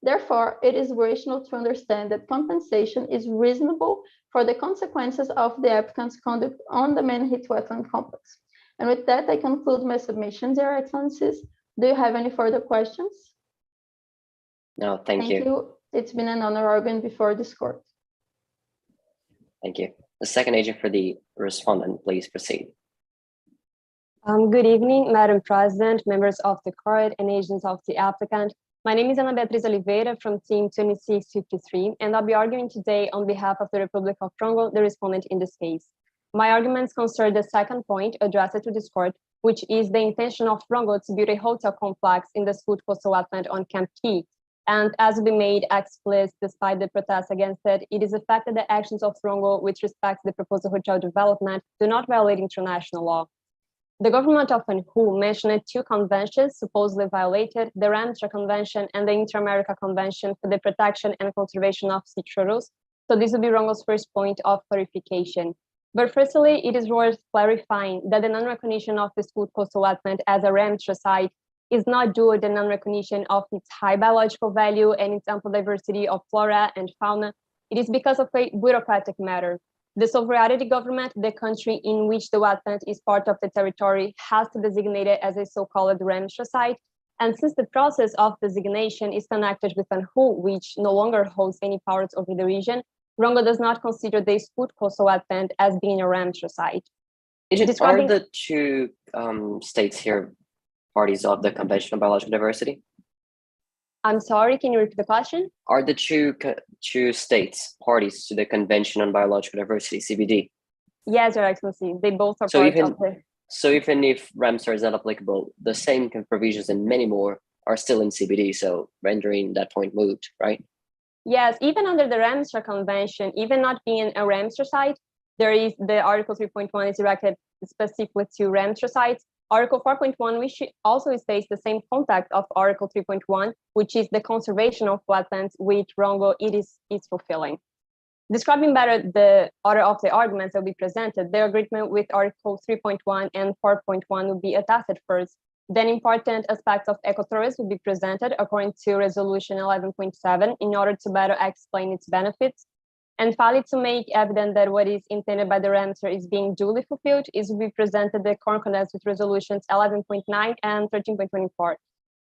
Therefore, it is rational to understand that compensation is reasonable for the consequences of the applicant's conduct on the main heat wetland complex. And with that, I conclude my submissions, Your Excellencies. Do you have any further questions? No, thank you. It's been an honor arguing before this court. Thank you. The second agent for the respondent, please proceed. Good evening, Madam President, members of the court, and agents of the applicant. My name is Ana Beatriz Oliveira from Team 2653, and I'll be arguing today on behalf of the Republic of Congo, the respondent in this case. My arguments concern the second point addressed to this court, which is the intention of Congo to build a hotel complex in the Sud coastal wetland on Camp Key. And as will be made explicit despite the protests against it, it is the fact that the actions of Rongo with respect to the proposed hotel development do not violate international law. The government of Anhu mentioned 2 conventions supposedly violated, the Ramsar Convention and the Inter-America Convention for the Protection and Conservation of Sea Turtles. So this will be Rongo's first point of clarification. But firstly, it is worth clarifying that the non-recognition of the Sud coastal wetland as a Ramsar site is not due to the non-recognition of its high biological value and its ample diversity of flora and fauna. It is because of a bureaucratic matter. The sovereignty government, the country in which the wetland is part of the territory, has to designate it as a so-called Ramsar site. And since the process of designation is connected with Anhu, which no longer holds any powers over the region, Rongo does not consider the Sud coastal wetland as being a Ramsar site. Are the 2 states here parties of the Convention on Biological Diversity? I'm sorry, can you repeat the question? Are the two states parties to the Convention on Biological Diversity, CBD? Yes, Your Excellency, they both are So part even of the... So even if Ramsar is not applicable, the same provisions and many more are still in CBD, so rendering that point moot, right? Yes, even under the Ramsar Convention, even not being a Ramsar site, there is the Article 3.1 is directed specifically to Ramsar sites. Article 4.1, which also states the same context of Article 3.1, which is the conservation of wetlands, which Rongo is fulfilling. Describing better the order of the arguments that will be presented, the agreement with Article 3.1 and 4.1 will be attested first. Then important aspects of ecotourism will be presented according to Resolution 11.7 in order to better explain its benefits. And finally, to make evident that what is intended by the Ramsar is being duly fulfilled, is will be presented the concordance with Resolutions 11.9 and 13.24.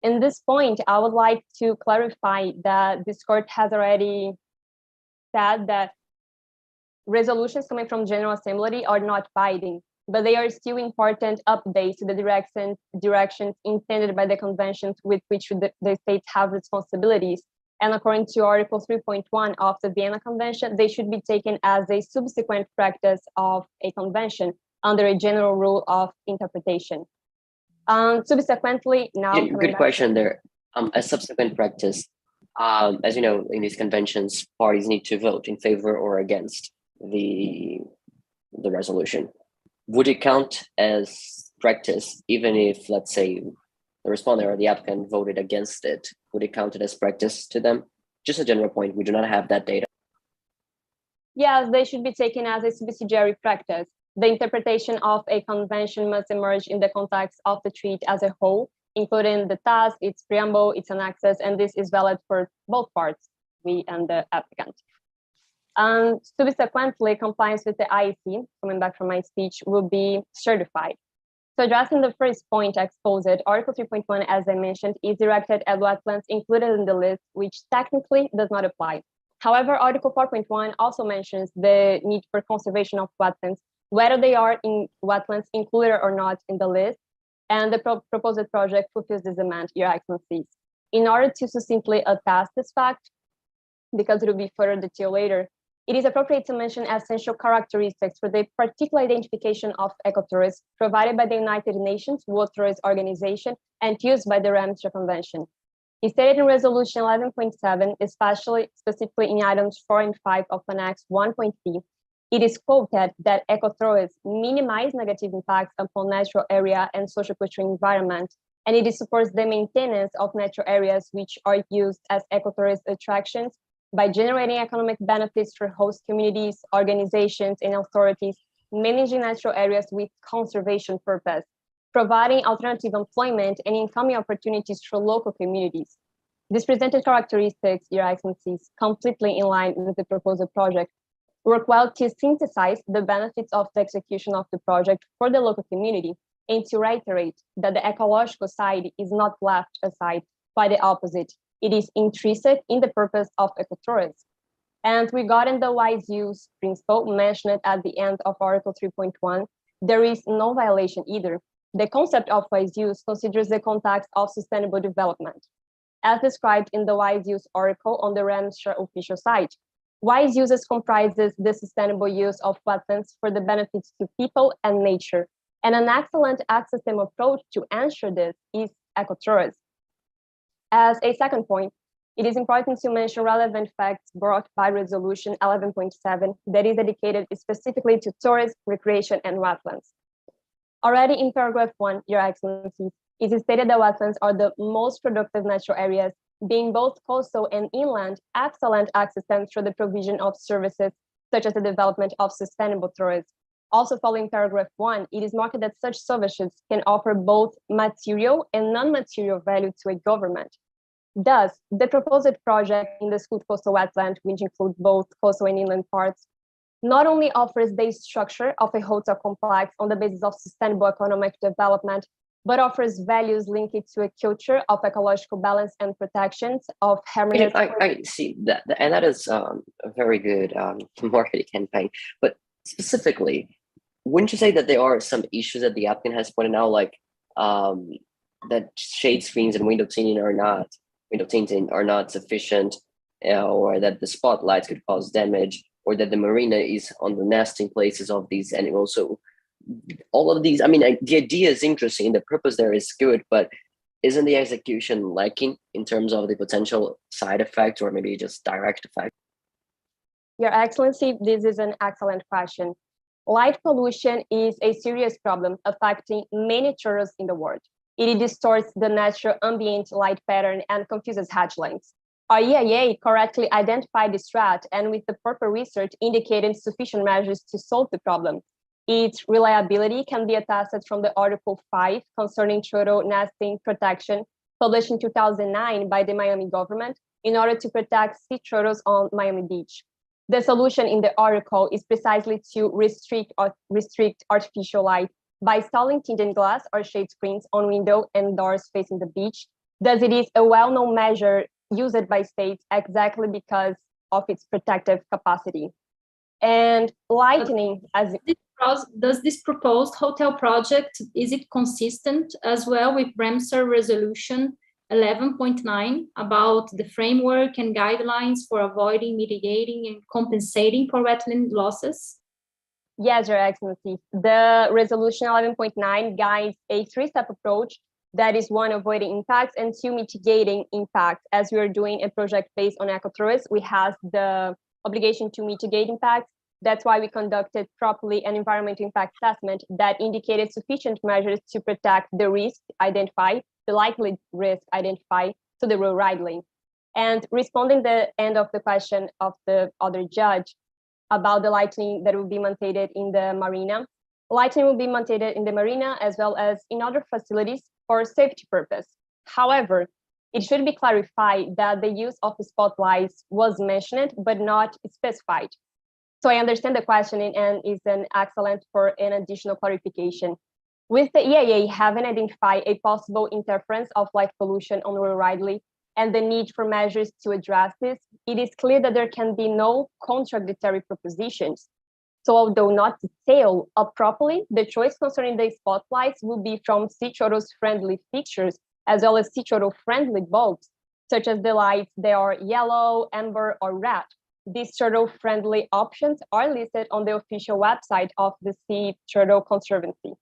In this point, I would like to clarify that this court has already said that resolutions coming from General Assembly are not binding, but they are still important updates to the directions intended by the conventions with which the states have responsibilities. And according to Article 3.1 of the Vienna Convention, they should be taken as a subsequent practice of a convention under a general rule of interpretation. Subsequently, now good question there. A subsequent practice, as you know, in these conventions, parties need to vote in favor or against the resolution. Would it count as practice even if, let's say, the respondent or the applicant voted against it? Would it count it as practice to them? Just a general point, we do not have that data. Yes, they should be taken as a subsidiary practice. The interpretation of a convention must emerge in the context of the treaty as a whole, including the task, its preamble, its annexes, and this is valid for both parts, we and the applicant. Subsequently, compliance with the IEC, coming back from my speech, will be certified. So addressing the first point exposed, Article 3.1, as I mentioned, is directed at wetlands included in the list, which technically does not apply. However, Article 4.1 also mentions the need for conservation of wetlands, whether they are in wetlands included or not in the list, and the proposed project fulfills this demand, Your Excellencies. In order to succinctly attest this fact, because it will be further detailed later, it is appropriate to mention essential characteristics for the particular identification of ecotourism provided by the United Nations World Tourism Organization and used by the Ramsar Convention. It's stated in Resolution 11.7, specifically in items 4 and 5 of Annex 1.3, it is quoted that ecotourism minimize negative impacts upon natural area and sociocultural environment, and it supports the maintenance of natural areas which are used as ecotourism attractions by generating economic benefits for host communities, organizations, and authorities, managing natural areas with conservation purpose, providing alternative employment and income opportunities for local communities. These presented characteristics, Your Excellencies, completely in line with the proposed project, work well to synthesize the benefits of the execution of the project for the local community and to reiterate that the ecological side is not left aside, quite the opposite. It is intrinsic in the purpose of ecotourism. And regarding the wise use principle mentioned at the end of Article 3.1, there is no violation either. The concept of wise use considers the context of sustainable development. As described in the wise use article on the Ramsar official site, wise uses comprises the sustainable use of wetlands for the benefits to people and nature. And an excellent ecosystem approach to ensure this is ecotourism. As a second point, it is important to mention relevant facts brought by Resolution 11.7 that is dedicated specifically to tourism, recreation, and wetlands. Already in paragraph 1, Your Excellencies, it is stated that wetlands are the most productive natural areas, being both coastal and inland, excellent ecosystems for the provision of services, such as the development of sustainable tourism. Also following paragraph 1, it is marked that such services can offer both material and non-material value to a government. Thus, the proposed project in the Scoot coastal wetland, which includes both coastal and inland parts, not only offers the structure of a hotel complex on the basis of sustainable economic development, but offers values linked to a culture of ecological balance and protections of harmonious. I see that, and that is a very good marketing campaign. But specifically, wouldn't you say that there are some issues that the applicant has pointed out, like that shade screens and window tinting are not window tinting are not sufficient, or that the spotlights could cause damage, or that the marina is on the nesting places of these animals. So all of these, I mean, the idea is interesting, the purpose there is good, but isn't the execution lacking in terms of the potential side effects or maybe just direct effect? Your Excellency, this is an excellent question. Light pollution is a serious problem affecting many tourists in the world. It distorts the natural ambient light pattern and confuses hatchlings. Our EIA correctly identified this threat and with the proper research indicated sufficient measures to solve the problem. Its reliability can be attested from the Article 5 concerning turtle nesting protection, published in 2009 by the Miami government in order to protect sea turtles on Miami Beach. The solution in the article is precisely to restrict artificial light by installing tinted glass or shade screens on window and doors facing the beach. Thus, it is a well-known measure used by states exactly because of its protective capacity. And lightning, as does this proposed hotel project, is it consistent as well with Ramsar Resolution 11.9 about the framework and guidelines for avoiding, mitigating, and compensating for wetland losses? Yes, Your Excellency. The Resolution 11.9 guides a three-step approach that is one, avoiding impacts, and two, mitigating impacts. As we are doing a project based on ecotourism, we have the obligation to mitigate impacts. That's why we conducted properly an environmental impact assessment that indicated sufficient measures to protect the risk identified, the likely risk identified to the road idling. And responding the end of the question of the other judge about the lighting that will be maintained in the marina, lighting will be maintained in the marina as well as in other facilities for safety purpose. However, it should be clarified that the use of spotlights was mentioned but not specified. So I understand the question and is an excellent for an additional clarification. With the EIA having identified a possible interference of light pollution on rural Ridley and the need for measures to address this, it is clear that there can be no contradictory propositions. So although not detailed properly, the choice concerning the spotlights will be from sea turtles friendly fixtures as well as sea turtle friendly bulbs, such as the lights that are yellow, amber, or red. These turtle-friendly options are listed on the official website of the Sea Turtle Conservancy.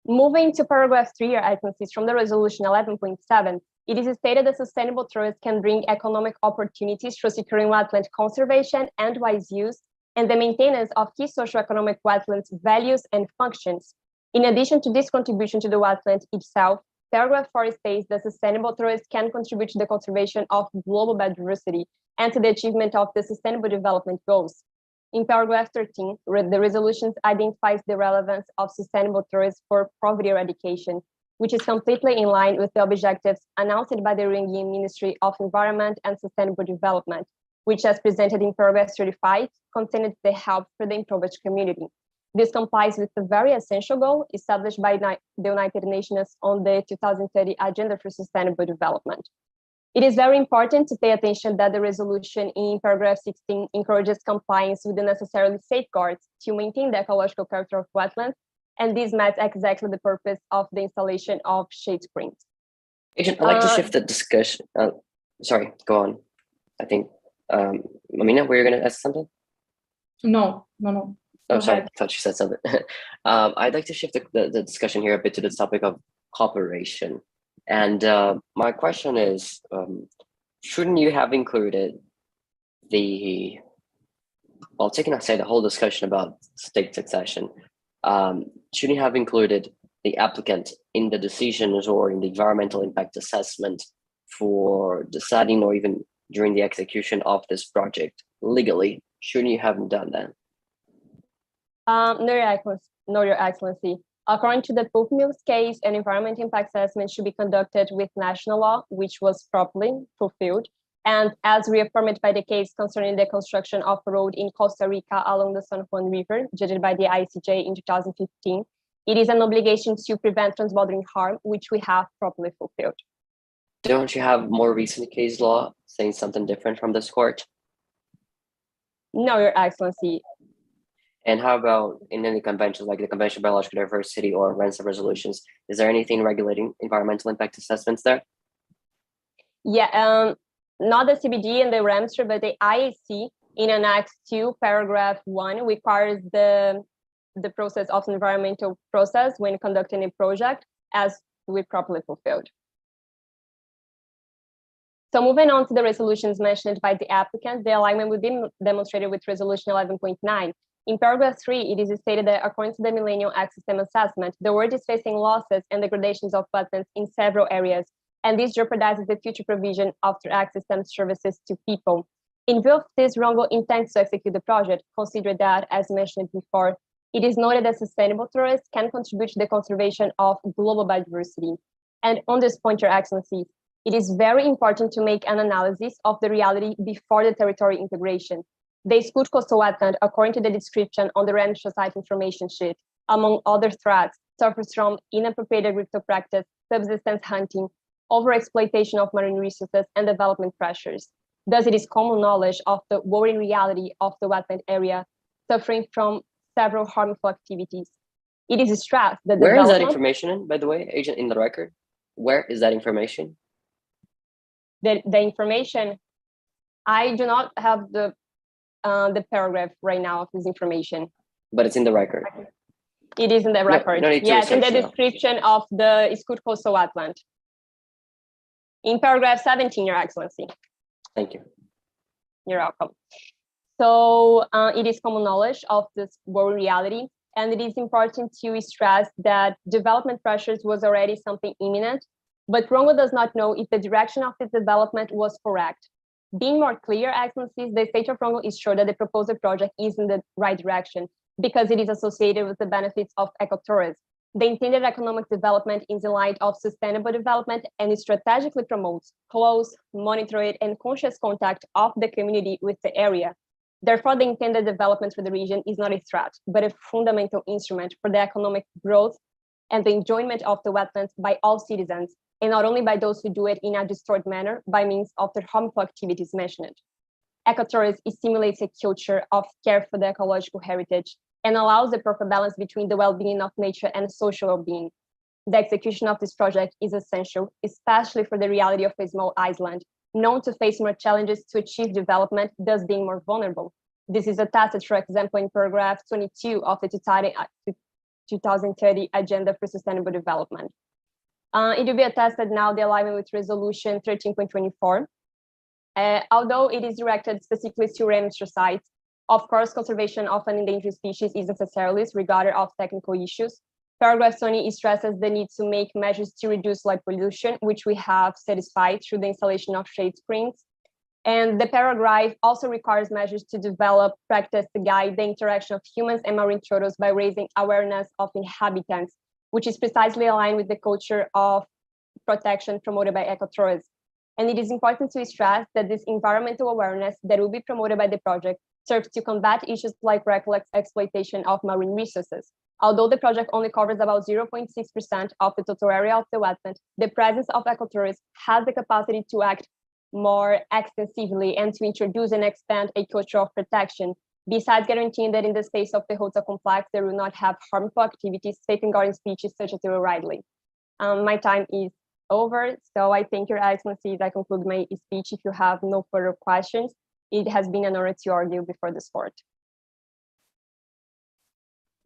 Moving to paragraph 3, Your Excellencies, from the Resolution 11.7, it is stated that sustainable tourism can bring economic opportunities through securing wetland conservation and wise use and the maintenance of key socioeconomic wetlands values and functions. In addition to this contribution to the wetland itself, paragraph 4 states that sustainable tourism can contribute to the conservation of global biodiversity and to the achievement of the Sustainable Development Goals. In paragraph 13, the resolution identifies the relevance of sustainable tourism for poverty eradication, which is completely in line with the objectives announced by the Uruguayan Ministry of Environment and Sustainable Development, which, as presented in paragraph 35, contained the help for the impoverished community. This complies with the very essential goal established by the United Nations on the 2030 Agenda for Sustainable Development. It is very important to pay attention that the resolution in paragraph 16 encourages compliance with the necessary safeguards to maintain the ecological character of wetlands, and this met exactly the purpose of the installation of shade screens. Agent, I'd like to shift the discussion. Sorry, go on. I think, Amina, were you going to ask something? No. Oh, sorry, I thought you said something. I'd like to shift the discussion here a bit to the topic of cooperation. And my question is, shouldn't you have included taking aside the whole discussion about state succession, shouldn't you have included the applicant in the decisions or in the environmental impact assessment for deciding or even during the execution of this project legally? Shouldn't you have done that? No, Your Excellency. According to the Pulp Mills case, an environmental impact assessment should be conducted with national law, which was properly fulfilled. And as reaffirmed by the case concerning the construction of a road in Costa Rica along the San Juan River, judged by the ICJ in 2015, it is an obligation to prevent transbordering harm, which we have properly fulfilled. Don't you have more recent case law saying something different from this court? No, Your Excellency. And how about in any conventions like the Convention on Biological Diversity or Ramsar resolutions? Is there anything regulating environmental impact assessments there? Yeah, not the CBD and the REMSTR, but the IAC in Annex 2, paragraph 1 requires the process of environmental process when conducting a project as we properly fulfilled. So moving on to the resolutions mentioned by the applicant, the alignment will be demonstrated with resolution 11.9. In paragraph 3, it is stated that according to the Millennium Ecosystem Assessment, the world is facing losses and degradations of wetlands in several areas, and this jeopardizes the future provision of ecosystem services to people. In view of this, Rongo intends to execute the project. Consider that, as mentioned before, it is noted that sustainable tourism can contribute to the conservation of global biodiversity. And on this point, Your Excellency, it is very important to make an analysis of the reality before the territory integration. The Scoot coastal wetland, according to the description on the Random Site information sheet, among other threats, suffers from inappropriate agricultural practice, subsistence hunting, overexploitation of marine resources, and development pressures. Thus, it is common knowledge of the worrying reality of the wetland area, suffering from several harmful activities. It is stressed that where is that information in, by the way, agent, in the record? Where is that information? The information, I do not have the paragraph right now of this information. But it's in the record. It is in the record. Yes, in the description of the Scoot coastal wetland. In paragraph 17, Your Excellency. Thank you. You're welcome. So it is common knowledge of this world reality, and it is important to stress that development pressures was already something imminent, but Rongo does not know if the direction of the development was correct. Being more clear, Excellencies, the state of Rongo is sure that the proposed project is in the right direction because it is associated with the benefits of ecotourism. The intended economic development is in light of sustainable development and it strategically promotes close, monitored, and conscious contact of the community with the area. Therefore, the intended development for the region is not a threat, but a fundamental instrument for the economic growth and the enjoyment of the wetlands by all citizens, and not only by those who do it in a distorted manner by means of the harmful activities mentioned. Ecotourism stimulates a culture of care for the ecological heritage and allows the proper balance between the well-being of nature and social well-being. The execution of this project is essential, especially for the reality of a small island, known to face more challenges to achieve development, thus being more vulnerable. This is attested, for example, in paragraph 22 of the 2030 Agenda for Sustainable Development. It will be attested now the alignment with resolution 13.24. Although it is directed specifically to REMSTR sites, of course, conservation of an endangered species is necessarily regarded of technical issues. Paragraph 20 stresses the need to make measures to reduce light pollution, which we have satisfied through the installation of shade screens. And the paragraph also requires measures to develop practice to guide the interaction of humans and marine turtles by raising awareness of inhabitants, which is precisely aligned with the culture of protection promoted by ecotourism. And it is important to stress that this environmental awareness that will be promoted by the project serves to combat issues like reckless exploitation of marine resources. Although the project only covers about 0.6% of the total area of the wetland, the presence of ecotourism has the capacity to act more extensively and to introduce and expand a culture of protection, besides guaranteeing that in the space of the hotel complex, there will not have harmful activities safeguarding species such as the ridley. My time is over, so I thank Your Excellencies. I conclude my speech. If you have no further questions, it has been an honor to argue before this court.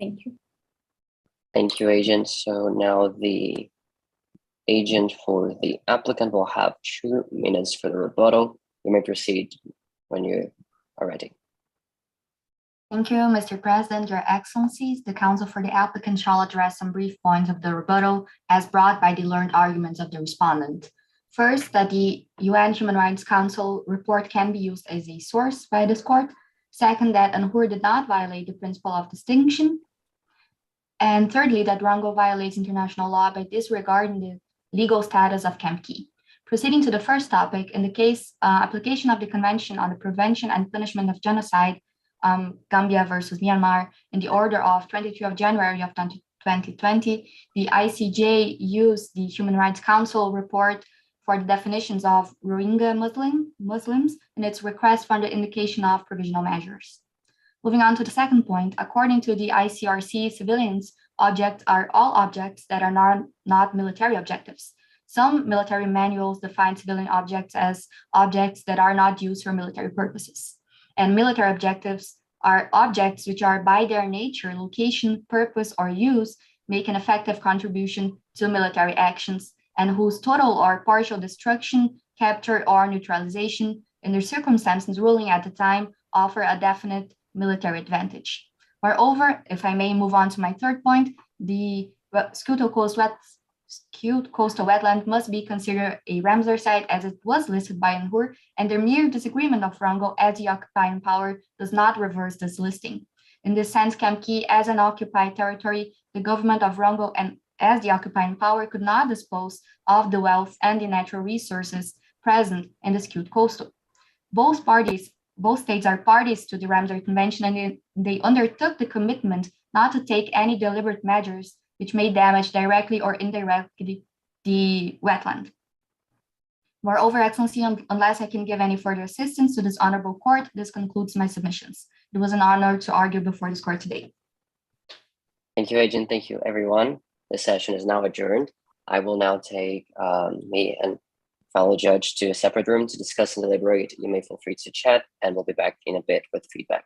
Thank you. Thank you, agent. So now the agent for the applicant will have 2 minutes for the rebuttal. You may proceed when you are ready. Thank you, Mr. President, Your Excellencies. The counsel for the applicant shall address some brief points of the rebuttal as brought by the learned arguments of the respondent. First, that the UN Human Rights Council report can be used as a source by this court. Second, that UNHUR did not violate the principle of distinction. And thirdly, that Rongo violates international law by disregarding the legal status of Camp Key. Proceeding to the first topic, in the case application of the Convention on the Prevention and Punishment of Genocide, Gambia versus Myanmar, in the order of 23 of January of 2020, the ICJ used the Human Rights Council report for the definitions of Rohingya Muslims in its request for the indication of provisional measures. Moving on to the second point, according to the ICRC, civilians objects are all objects that are not military objectives. Some military manuals define civilian objects as objects that are not used for military purposes. And military objectives are objects which are by their nature, location, purpose, or use, make an effective contribution to military actions, and whose total or partial destruction, capture, or neutralization, in the circumstances ruling at the time, offer a definite military advantage. Moreover, if I may move on to my third point, the skilled coastal wetland must be considered a Ramsar site as it was listed by UNHUR, and the mere disagreement of Rongo as the occupying power does not reverse this listing. In this sense, Camp Key, as an occupied territory, the government of Rongo and as the occupying power could not dispose of the wealth and the natural resources present in the skilled coastal. Both states are parties to the Ramsar Convention, and they undertook the commitment not to take any deliberate measures which may damage directly or indirectly the wetland. Moreover, Excellency, unless I can give any further assistance to this honorable court, this concludes my submissions. It was an honor to argue before this court today. Thank you, Agent. Thank you, everyone. The session is now adjourned. I will now take me and fellow judge to a separate room to discuss and deliberate. You may feel free to chat, and we'll be back in a bit with feedback.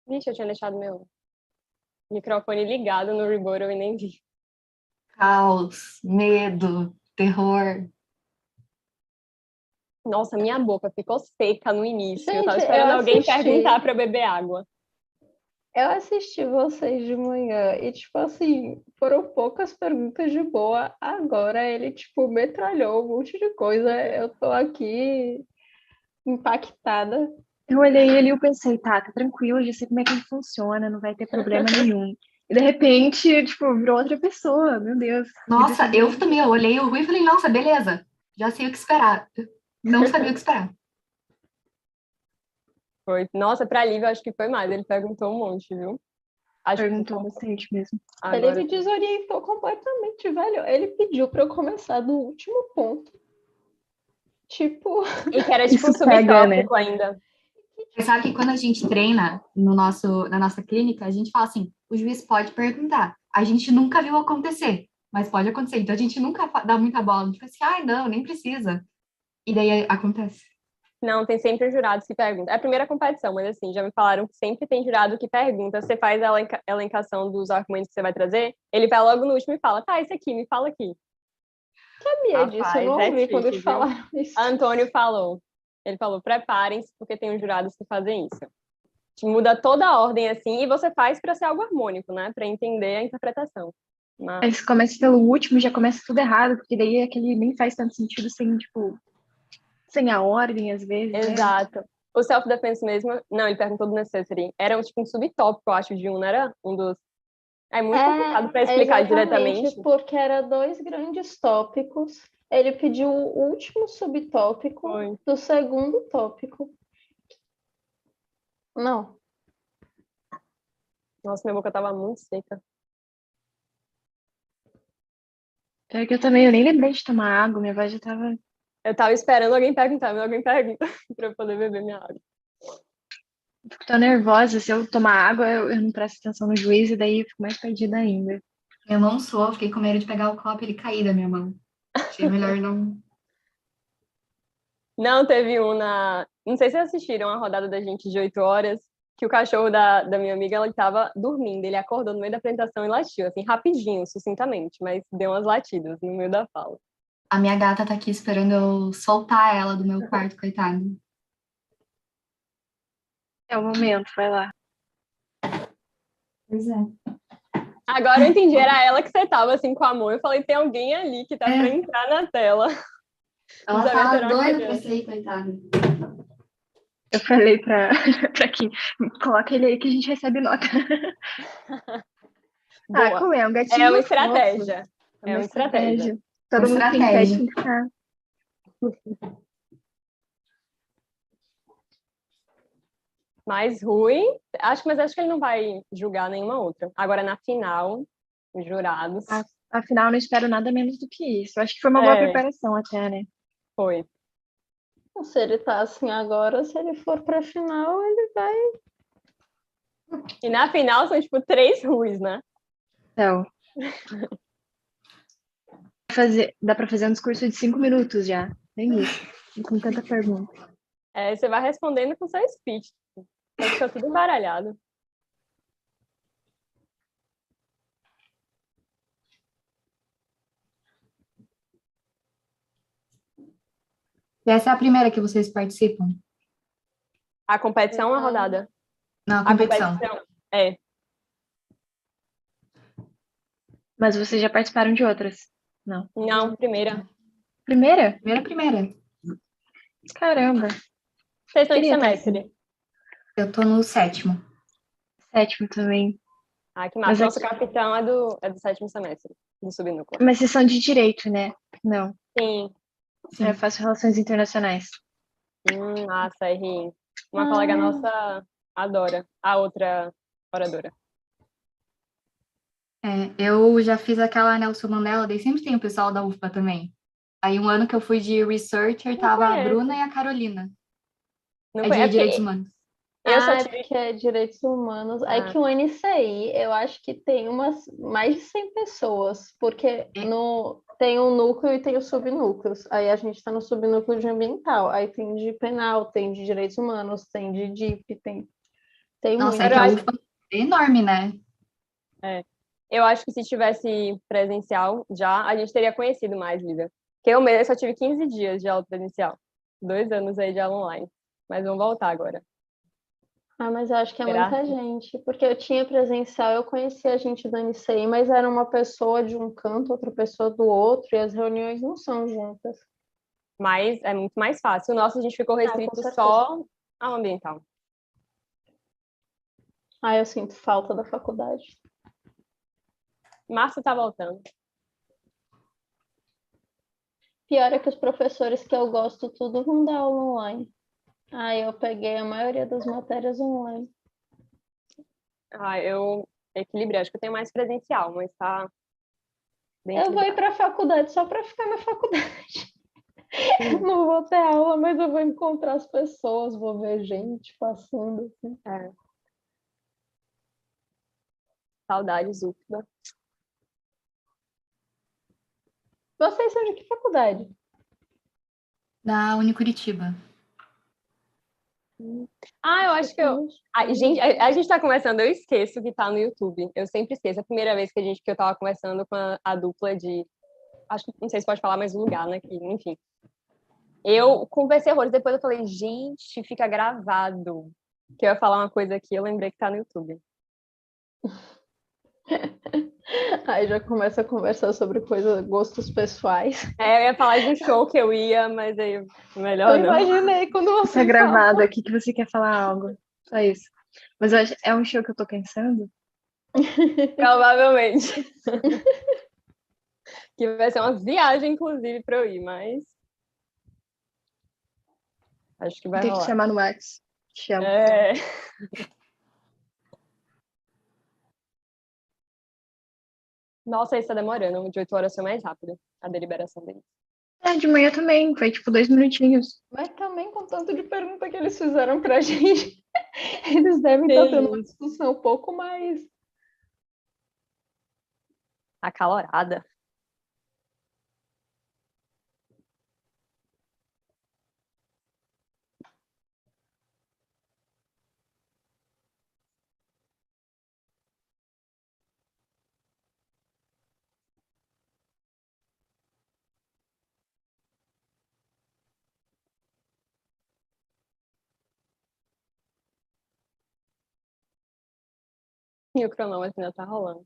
Vixe, eu tinha deixado meu microfone ligado no Rebuttal e nem vi. Caos, medo, terror. Nossa, minha boca ficou seca no início. Gente, eu tava esperando eu alguém assisti. perguntar para eu beber água. Eu assisti vocês de manhã e, tipo assim, foram poucas perguntas de boa. Agora ele, tipo, metralhou um monte de coisa. Eu tô aqui impactada. Eu olhei ele e eu pensei, tá tranquilo, já sei como é que ele funciona, não vai ter problema nenhum. E de repente, tipo, virou outra pessoa, meu Deus. Nossa, eu também, eu olhei o Rui e falei, nossa, beleza, já sei o que esperar. Não sabia o que esperar. Foi. Nossa, para Lívia, eu acho que foi mais. Ele perguntou um monte, viu? Acho Perguntou bastante mesmo. Ele me desorientou completamente, velho. Ele pediu para eu começar do último ponto. Tipo... E que era, tipo, Isso pega, subtópico ainda. Você sabe que quando a gente treina na nossa clínica, a gente fala assim, o juiz pode perguntar. A gente nunca viu acontecer, mas pode acontecer. Então a gente nunca dá muita bola. A gente fica assim, ai, não, nem precisa. E daí acontece. Não, tem sempre jurados que perguntam. É a primeira competição, mas assim, já me falaram que sempre tem jurado que pergunta. Você faz a elencação dos argumentos que você vai trazer, ele vai logo no último e fala, tá, esse aqui, me fala aqui. Sabia disso, eu não ouvi quando eles falaram isso. Antônio falou. Ele falou, preparem-se, porque tem os jurados que fazem isso. Muda toda a ordem, assim, e você faz para ser algo harmônico, né? Para entender a interpretação. Mas... Aí você começa pelo último, já começa tudo errado, porque daí aquele nem faz tanto sentido sem, tipo, sem a ordem, às vezes. Exato. Né? O self-defense mesmo, não, ele perguntou do necessary. Era tipo um subtópico, eu acho, de um, não era? Um dos... É muito complicado para explicar diretamente. Porque era dois grandes tópicos. Ele pediu o último subtópico do segundo tópico. Não. Nossa, minha boca tava muito seca. É que eu nem lembrei de tomar água, minha voz já tava... Eu tava esperando alguém perguntar, mas alguém pergunta pra eu poder beber minha água. Eu fico tão nervosa, se eu tomar água, eu não presto atenção no juiz e daí eu fico mais perdida ainda. Eu não sou, fiquei com medo de pegar o copo e ele cair da minha mão. Achei melhor não... Não, teve um na... Não sei se vocês assistiram a rodada da gente de 8 horas, que o cachorro da minha amiga, ela estava dormindo. Ele acordou no meio da apresentação e latiu, assim, rapidinho, sucintamente, mas deu umas latidas no meio da fala. A minha gata tá aqui esperando eu soltar ela do meu quarto, coitada. É o momento, vai lá. Pois é. Agora eu entendi, era ela que você tava, assim, com a mão. Eu falei, tem alguém ali que tá pra entrar na tela. Ela tava doida pra sair, coitada. Eu falei pra quem, coloca ele aí que a gente recebe nota. Como é? Um gatinho. É uma estratégia. É uma estratégia. Todo mundo tem que ficar. Mais ruim, acho que ele não vai julgar nenhuma outra. Agora, na final, os jurados... Afinal, não espero nada menos do que isso. Acho que foi uma boa preparação até, né? Foi. Se ele tá assim agora, se ele for pra final, ele vai. E na final são, tipo, 3 ruins, né? Então, dá para fazer um discurso de 5 minutos já. Nem isso. Com tanta pergunta. Você vai respondendo com seu speech. Então fica tudo embaralhado. E essa é a primeira que vocês participam? A competição ou a rodada? Na A competição. competição. É. Mas vocês já participaram de outras? Não. Não, primeira. Primeira? Primeira. Caramba. Vocês estão em que Queria estar semestre? Eu tô no 7º. 7º também. Ah, que Mas massa. Nosso aqui- capitão é do 7º semestre, do subnúcleo. Mas vocês são de direito, né? Não. Sim. Sim. Eu faço relações internacionais. Massa, RI. Uma colega nossa adora. A outra oradora. Eu já fiz aquela Nelson Mandela, daí sempre tem o pessoal da UFPA também. Aí um ano que eu fui de researcher, tava a conheço. Bruna e a Carolina. Não É foi, de direitos humanos. eu só É tive. porque é direitos humanos. É Ah. que o NCI, eu acho que tem mais de 100 pessoas, porque tem um núcleo e tem os subnúcleos. Aí a gente está no subnúcleo de ambiental. Aí tem de penal, tem de direitos humanos, tem de DIP, tem Nossa, muito. é que Eu a acho, UFPA é enorme, né? eu acho que se tivesse presencial já, a gente teria conhecido mais, Lívia. Porque eu mesmo só tive 15 dias de aula presencial. 2 anos aí de aula online. Mas vamos voltar agora. Ah, mas eu acho que é Será? muita gente, porque eu tinha presencial, eu conhecia a gente do NCI, mas era uma pessoa de um canto, outra pessoa do outro, e as reuniões não são juntas. Mas é muito mais fácil. O nosso a gente ficou Com restrito certeza. só ao ambiental. Ah, eu sinto falta da faculdade. Março tá voltando. Pior é que os professores que eu gosto tudo vão dar aula online. Aí eu peguei a maioria das matérias online. Eu equilibrei. Acho que eu tenho mais presencial, mas tá bem Eu vou ir equilibrado. para a faculdade só para ficar na faculdade. Não vou ter aula, mas eu vou encontrar as pessoas, vou ver gente passando. Assim. É. Saudades, UFBA. Vocês são de que faculdade? Da Unicuritiba. Eu acho que a gente tá conversando, eu esqueço que tá no YouTube. Eu sempre esqueço. A primeira vez que eu tava conversando com a dupla de. Acho que não sei se pode falar mais o lugar, né? Enfim. Eu conversei horrores, depois eu falei, gente, fica gravado. Que eu ia falar uma coisa aqui, eu lembrei que tá no YouTube. Aí já começa a conversar sobre coisas, gostos pessoais. Eu ia falar de um show que eu ia, mas aí melhor Eu não. imaginei quando Tá você gravado aqui que você quer falar algo. Só isso. Mas eu acho, é um show que eu tô pensando. Provavelmente. Que vai ser uma viagem, inclusive, pra eu ir, mas. Acho que vai Tem que rolar. chamar no Whats. Chama. É. Nossa, isso tá demorando. De 8 horas foi mais rápido a deliberação dele. De manhã também. Foi tipo 2 minutinhos. Mas também com tanto de pergunta que eles fizeram pra gente, eles devem estar tendo uma discussão um pouco mais Acalorada. E o cronômetro ainda tá rolando.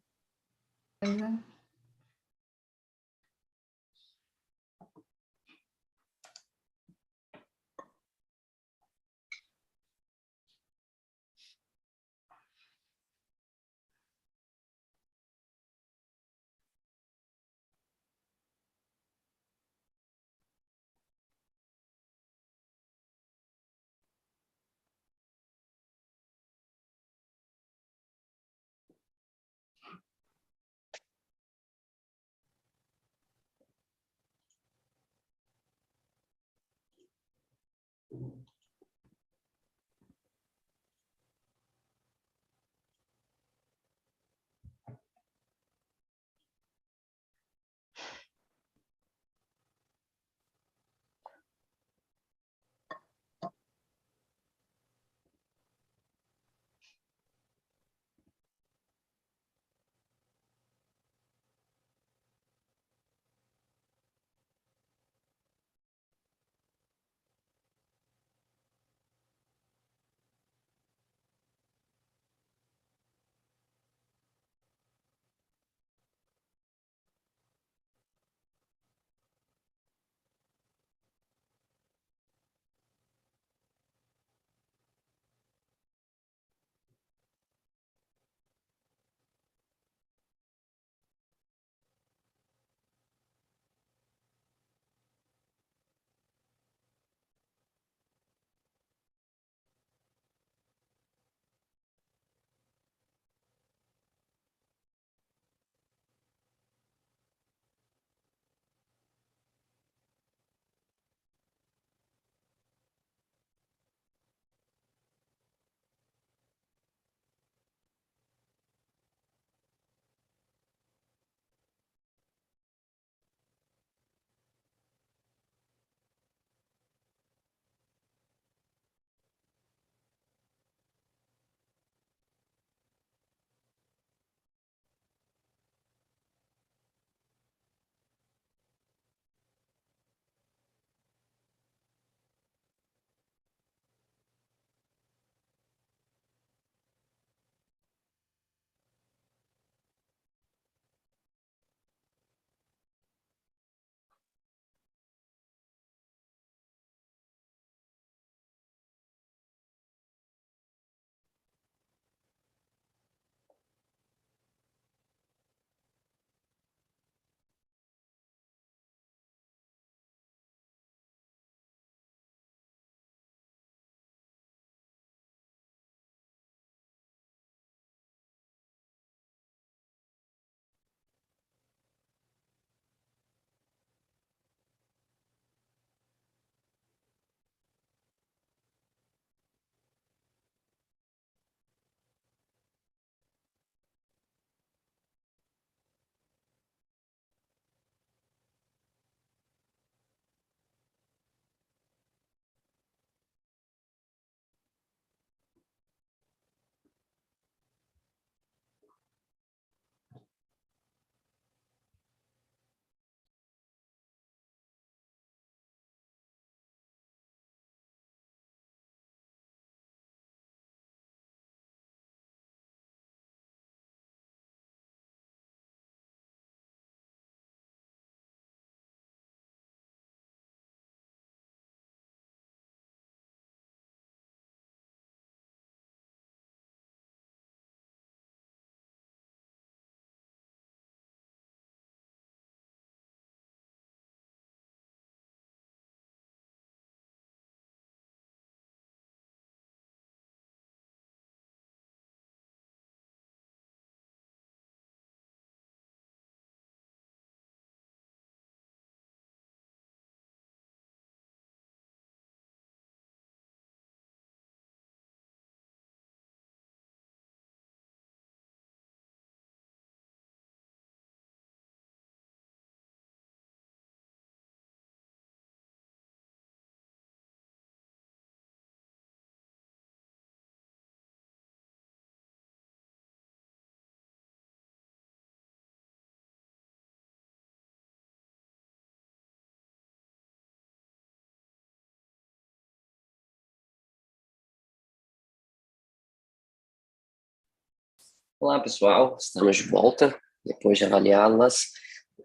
Olá, pessoal. Estamos de volta, depois de avaliá-las.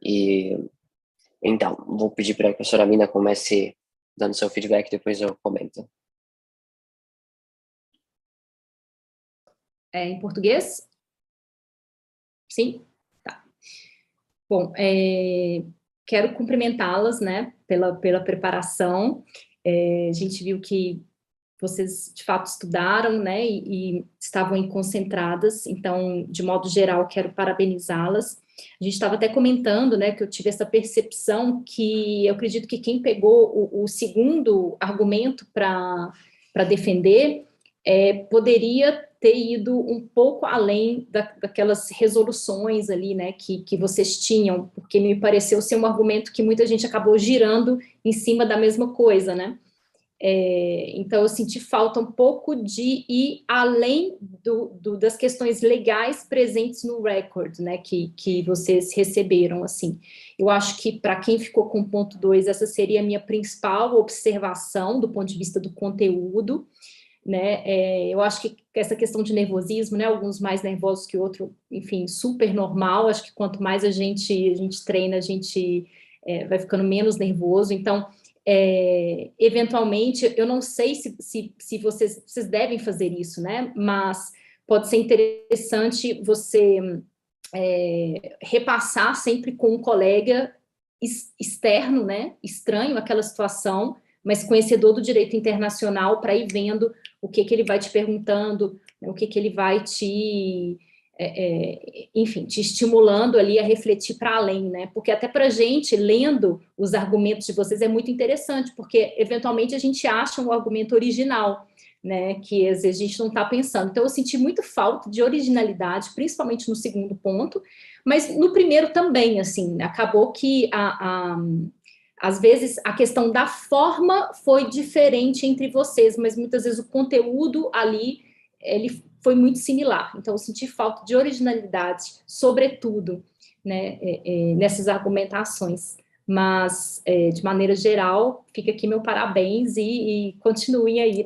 E, então, vou pedir para que a professora Mina comece dando seu feedback, depois eu comento. Em português? Sim? Tá. Bom, quero cumprimentá-las, né, pela preparação. A gente viu que vocês, de fato, estudaram, né, e estavam aí concentradas. Então, de modo geral, quero parabenizá-las. A gente estava até comentando, né, que eu tive essa percepção que eu acredito que quem pegou o segundo argumento para defender poderia ter ido um pouco além daquelas resoluções ali, né, que vocês tinham, porque me pareceu ser um argumento que muita gente acabou girando em cima da mesma coisa, né. Então, eu senti falta um pouco de ir além das questões legais presentes no record, né, que vocês receberam, assim. Eu acho que, para quem ficou com ponto 2, essa seria a minha principal observação do ponto de vista do conteúdo, né. Eu acho que essa questão de nervosismo, né, alguns mais nervosos que outros, enfim, super normal. Acho que quanto mais a gente treina, a gente vai ficando menos nervoso. Então, eventualmente, eu não sei se vocês devem fazer isso, né, mas pode ser interessante você repassar sempre com um colega externo, né, estranho àquela situação, mas conhecedor do direito internacional, para ir vendo o que ele vai te perguntando, né, o que ele vai enfim, te estimulando ali a refletir para além, né, porque até para a gente, lendo os argumentos de vocês, é muito interessante, porque eventualmente a gente acha um argumento original, né, que às vezes a gente não está pensando. Então, eu senti muito falta de originalidade, principalmente no segundo ponto, mas no primeiro também, assim, acabou que às vezes a questão da forma foi diferente entre vocês, mas muitas vezes o conteúdo ali, ele foi muito similar. Então, eu senti falta de originalidade, sobretudo, né, nessas argumentações. Mas, de maneira geral, fica aqui meu parabéns e continuem aí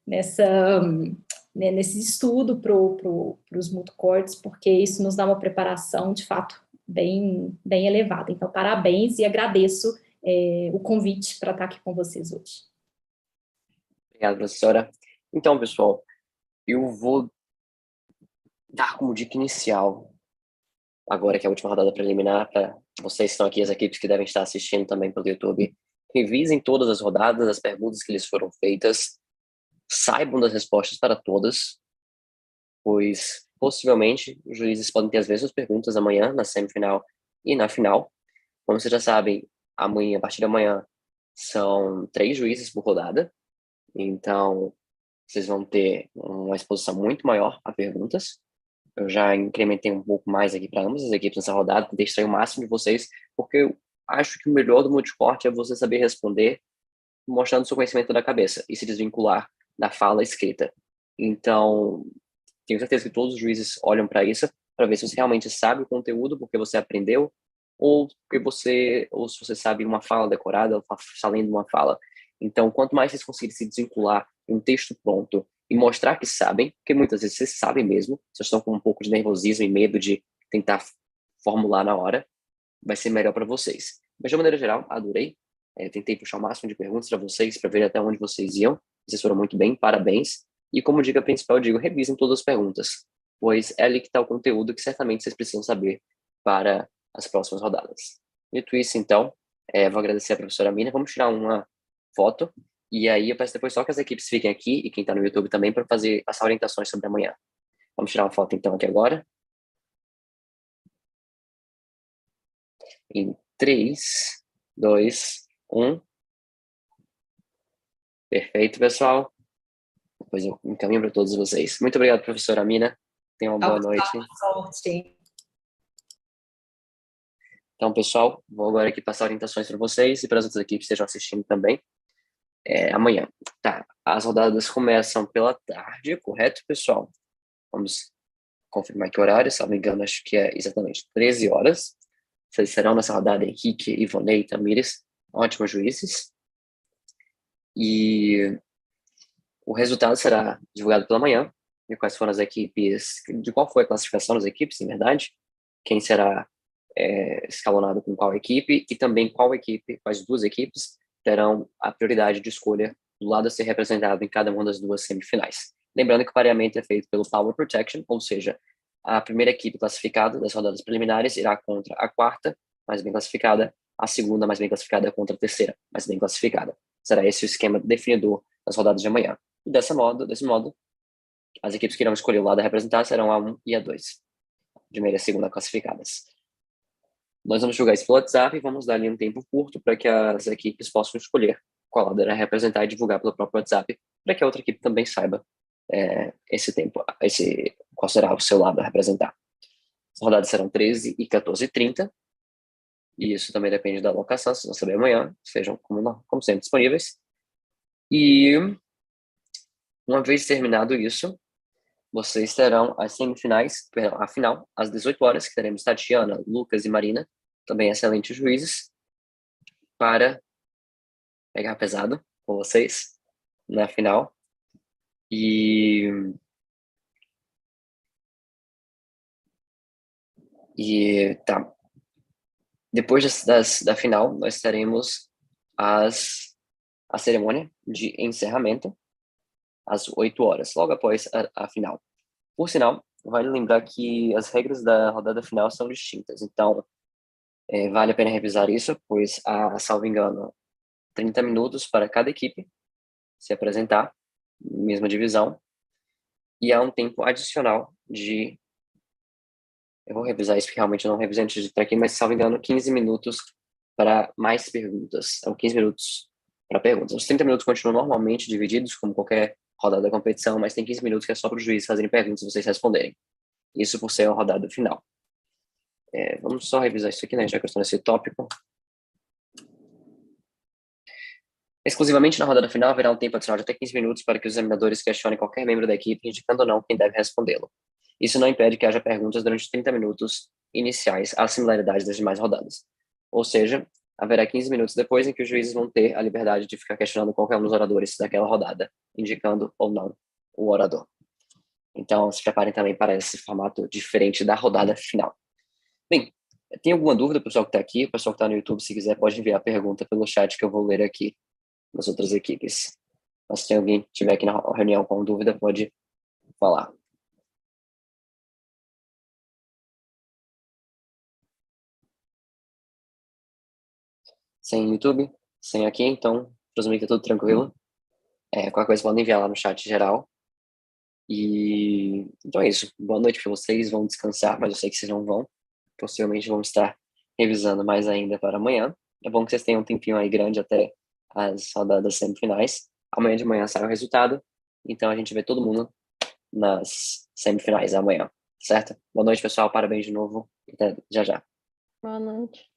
nesse estudo para os multicortes, porque isso nos dá uma preparação, de fato, bem elevada. Então, parabéns e agradeço o convite para estar aqui com vocês hoje. Obrigado, professora. Então, pessoal, eu vou dar como dica inicial, agora que é a última rodada preliminar, para vocês que estão aqui, as equipes que devem estar assistindo também pelo YouTube, revisem todas as rodadas, as perguntas que lhes foram feitas, saibam das respostas para todas, pois possivelmente os juízes podem ter as mesmas perguntas amanhã, na semifinal e na final. Como vocês já sabem, amanhã, a partir de amanhã, são 3 juízes por rodada, então vocês vão ter uma exposição muito maior a perguntas. Eu já incrementei um pouco mais aqui para ambas as equipes nessa rodada, para extrair o máximo de vocês, porque eu acho que o melhor do multicorte é você saber responder, mostrando seu conhecimento da cabeça e se desvincular da fala escrita. Então, tenho certeza que todos os juízes olham para isso, para ver se você realmente sabe o conteúdo, porque você aprendeu, ou se você sabe uma fala decorada, ou está lendo uma fala. Então, quanto mais vocês conseguirem se desvincular em um texto pronto e mostrar que sabem, porque muitas vezes vocês sabem mesmo, vocês estão com um pouco de nervosismo e medo de tentar formular na hora, vai ser melhor para vocês. Mas, de maneira geral, adorei. Tentei puxar o máximo de perguntas para vocês, para ver até onde vocês iam. Vocês foram muito bem, parabéns. E como dica principal, eu digo, revisem todas as perguntas, pois é ali que está o conteúdo que certamente vocês precisam saber para as próximas rodadas. Dito isso, então, vou agradecer a professora Mina. Vamos tirar uma foto, e aí eu peço depois só que as equipes fiquem aqui, e quem está no YouTube também, para passar orientações sobre amanhã. Vamos tirar uma foto, então, aqui agora. Em 3, 2, 1. Perfeito, pessoal. Depois eu encaminho para todos vocês. Muito obrigado, professora Mina. Tenha uma boa noite. Sorte. Então, pessoal, vou agora aqui passar orientações para vocês e para as outras equipes que estejam assistindo também. Amanhã. Tá, as rodadas começam pela tarde, correto, pessoal? Vamos confirmar que horário, se não me engano, acho que é exatamente 13 horas. Vocês serão nessa rodada Henrique, Ivonei e Tamires, ótimos juízes. E o resultado será divulgado pela manhã, de quais foram as equipes, de qual foi a classificação das equipes, em verdade, quem será escalonado com qual equipe, e também quais duas equipes terão a prioridade de escolha do lado a ser representado em cada uma das duas semifinais. Lembrando que o pareamento é feito pelo Power Protection, ou seja, a primeira equipe classificada das rodadas preliminares irá contra a quarta, mais bem classificada, a segunda mais bem classificada contra a terceira, mais bem classificada. Será esse o esquema definidor das rodadas de amanhã. E desse modo, as equipes que irão escolher o lado a representar serão a 1 e a 2, primeira e segunda classificadas. Nós vamos jogar isso pelo WhatsApp e vamos dar ali um tempo curto para que as equipes possam escolher qual lado irá representar e divulgar pelo próprio WhatsApp, para que a outra equipe também saiba esse tempo, qual será o seu lado a representar. As rodadas serão 13 e 14h30, e isso também depende da alocação, se não saber amanhã, sejam como sempre disponíveis. E uma vez terminado isso, vocês terão as semifinais, perdão, a final, às 18 horas, que teremos Tatiana, Lucas e Marina, também excelentes juízes, para pegar pesado com vocês na final. Tá. Depois da final, nós teremos a cerimônia de encerramento às 8 horas, logo após a final. Por sinal, vale lembrar que as regras da rodada final são distintas, então vale a pena revisar isso, pois há, salvo engano, 30 minutos para cada equipe se apresentar, mesma divisão, e há um tempo adicional eu vou revisar isso porque realmente eu não revisei antes de estar aqui, mas salvo engano, 15 minutos para mais perguntas. São 15 minutos para perguntas. Os 30 minutos continuam normalmente divididos, como qualquer rodada da competição, mas tem 15 minutos que é só para os juízes fazerem perguntas e vocês responderem. Isso por ser uma rodada final. Vamos só revisar isso aqui, né? Já que eu estou nesse tópico. Exclusivamente na rodada final, haverá um tempo adicional de até 15 minutos para que os examinadores questionem qualquer membro da equipe, indicando ou não quem deve respondê-lo. Isso não impede que haja perguntas durante os 30 minutos iniciais às similaridades das demais rodadas. Ou seja, haverá 15 minutos depois em que os juízes vão ter a liberdade de ficar questionando qualquer um dos oradores daquela rodada, indicando ou não o orador. Então, se preparem também para esse formato diferente da rodada final. Bem, tem alguma dúvida, pessoal que está aqui? O pessoal que está no YouTube, se quiser, pode enviar a pergunta pelo chat que eu vou ler aqui nas outras equipes. Mas se alguém estiver aqui na reunião com dúvida, pode falar. Sem YouTube, sem aqui, então, presumir que tá tudo tranquilo. Qualquer coisa podem enviar lá no chat geral. E então é isso. Boa noite para vocês. Vão descansar, mas eu sei que vocês não vão. Possivelmente vão estar revisando mais ainda para amanhã. É bom que vocês tenham um tempinho aí grande até as rodadas semifinais. Amanhã de manhã sai o resultado. Então a gente vê todo mundo nas semifinais amanhã, certo? Boa noite, pessoal. Parabéns de novo. Até já já. Boa noite.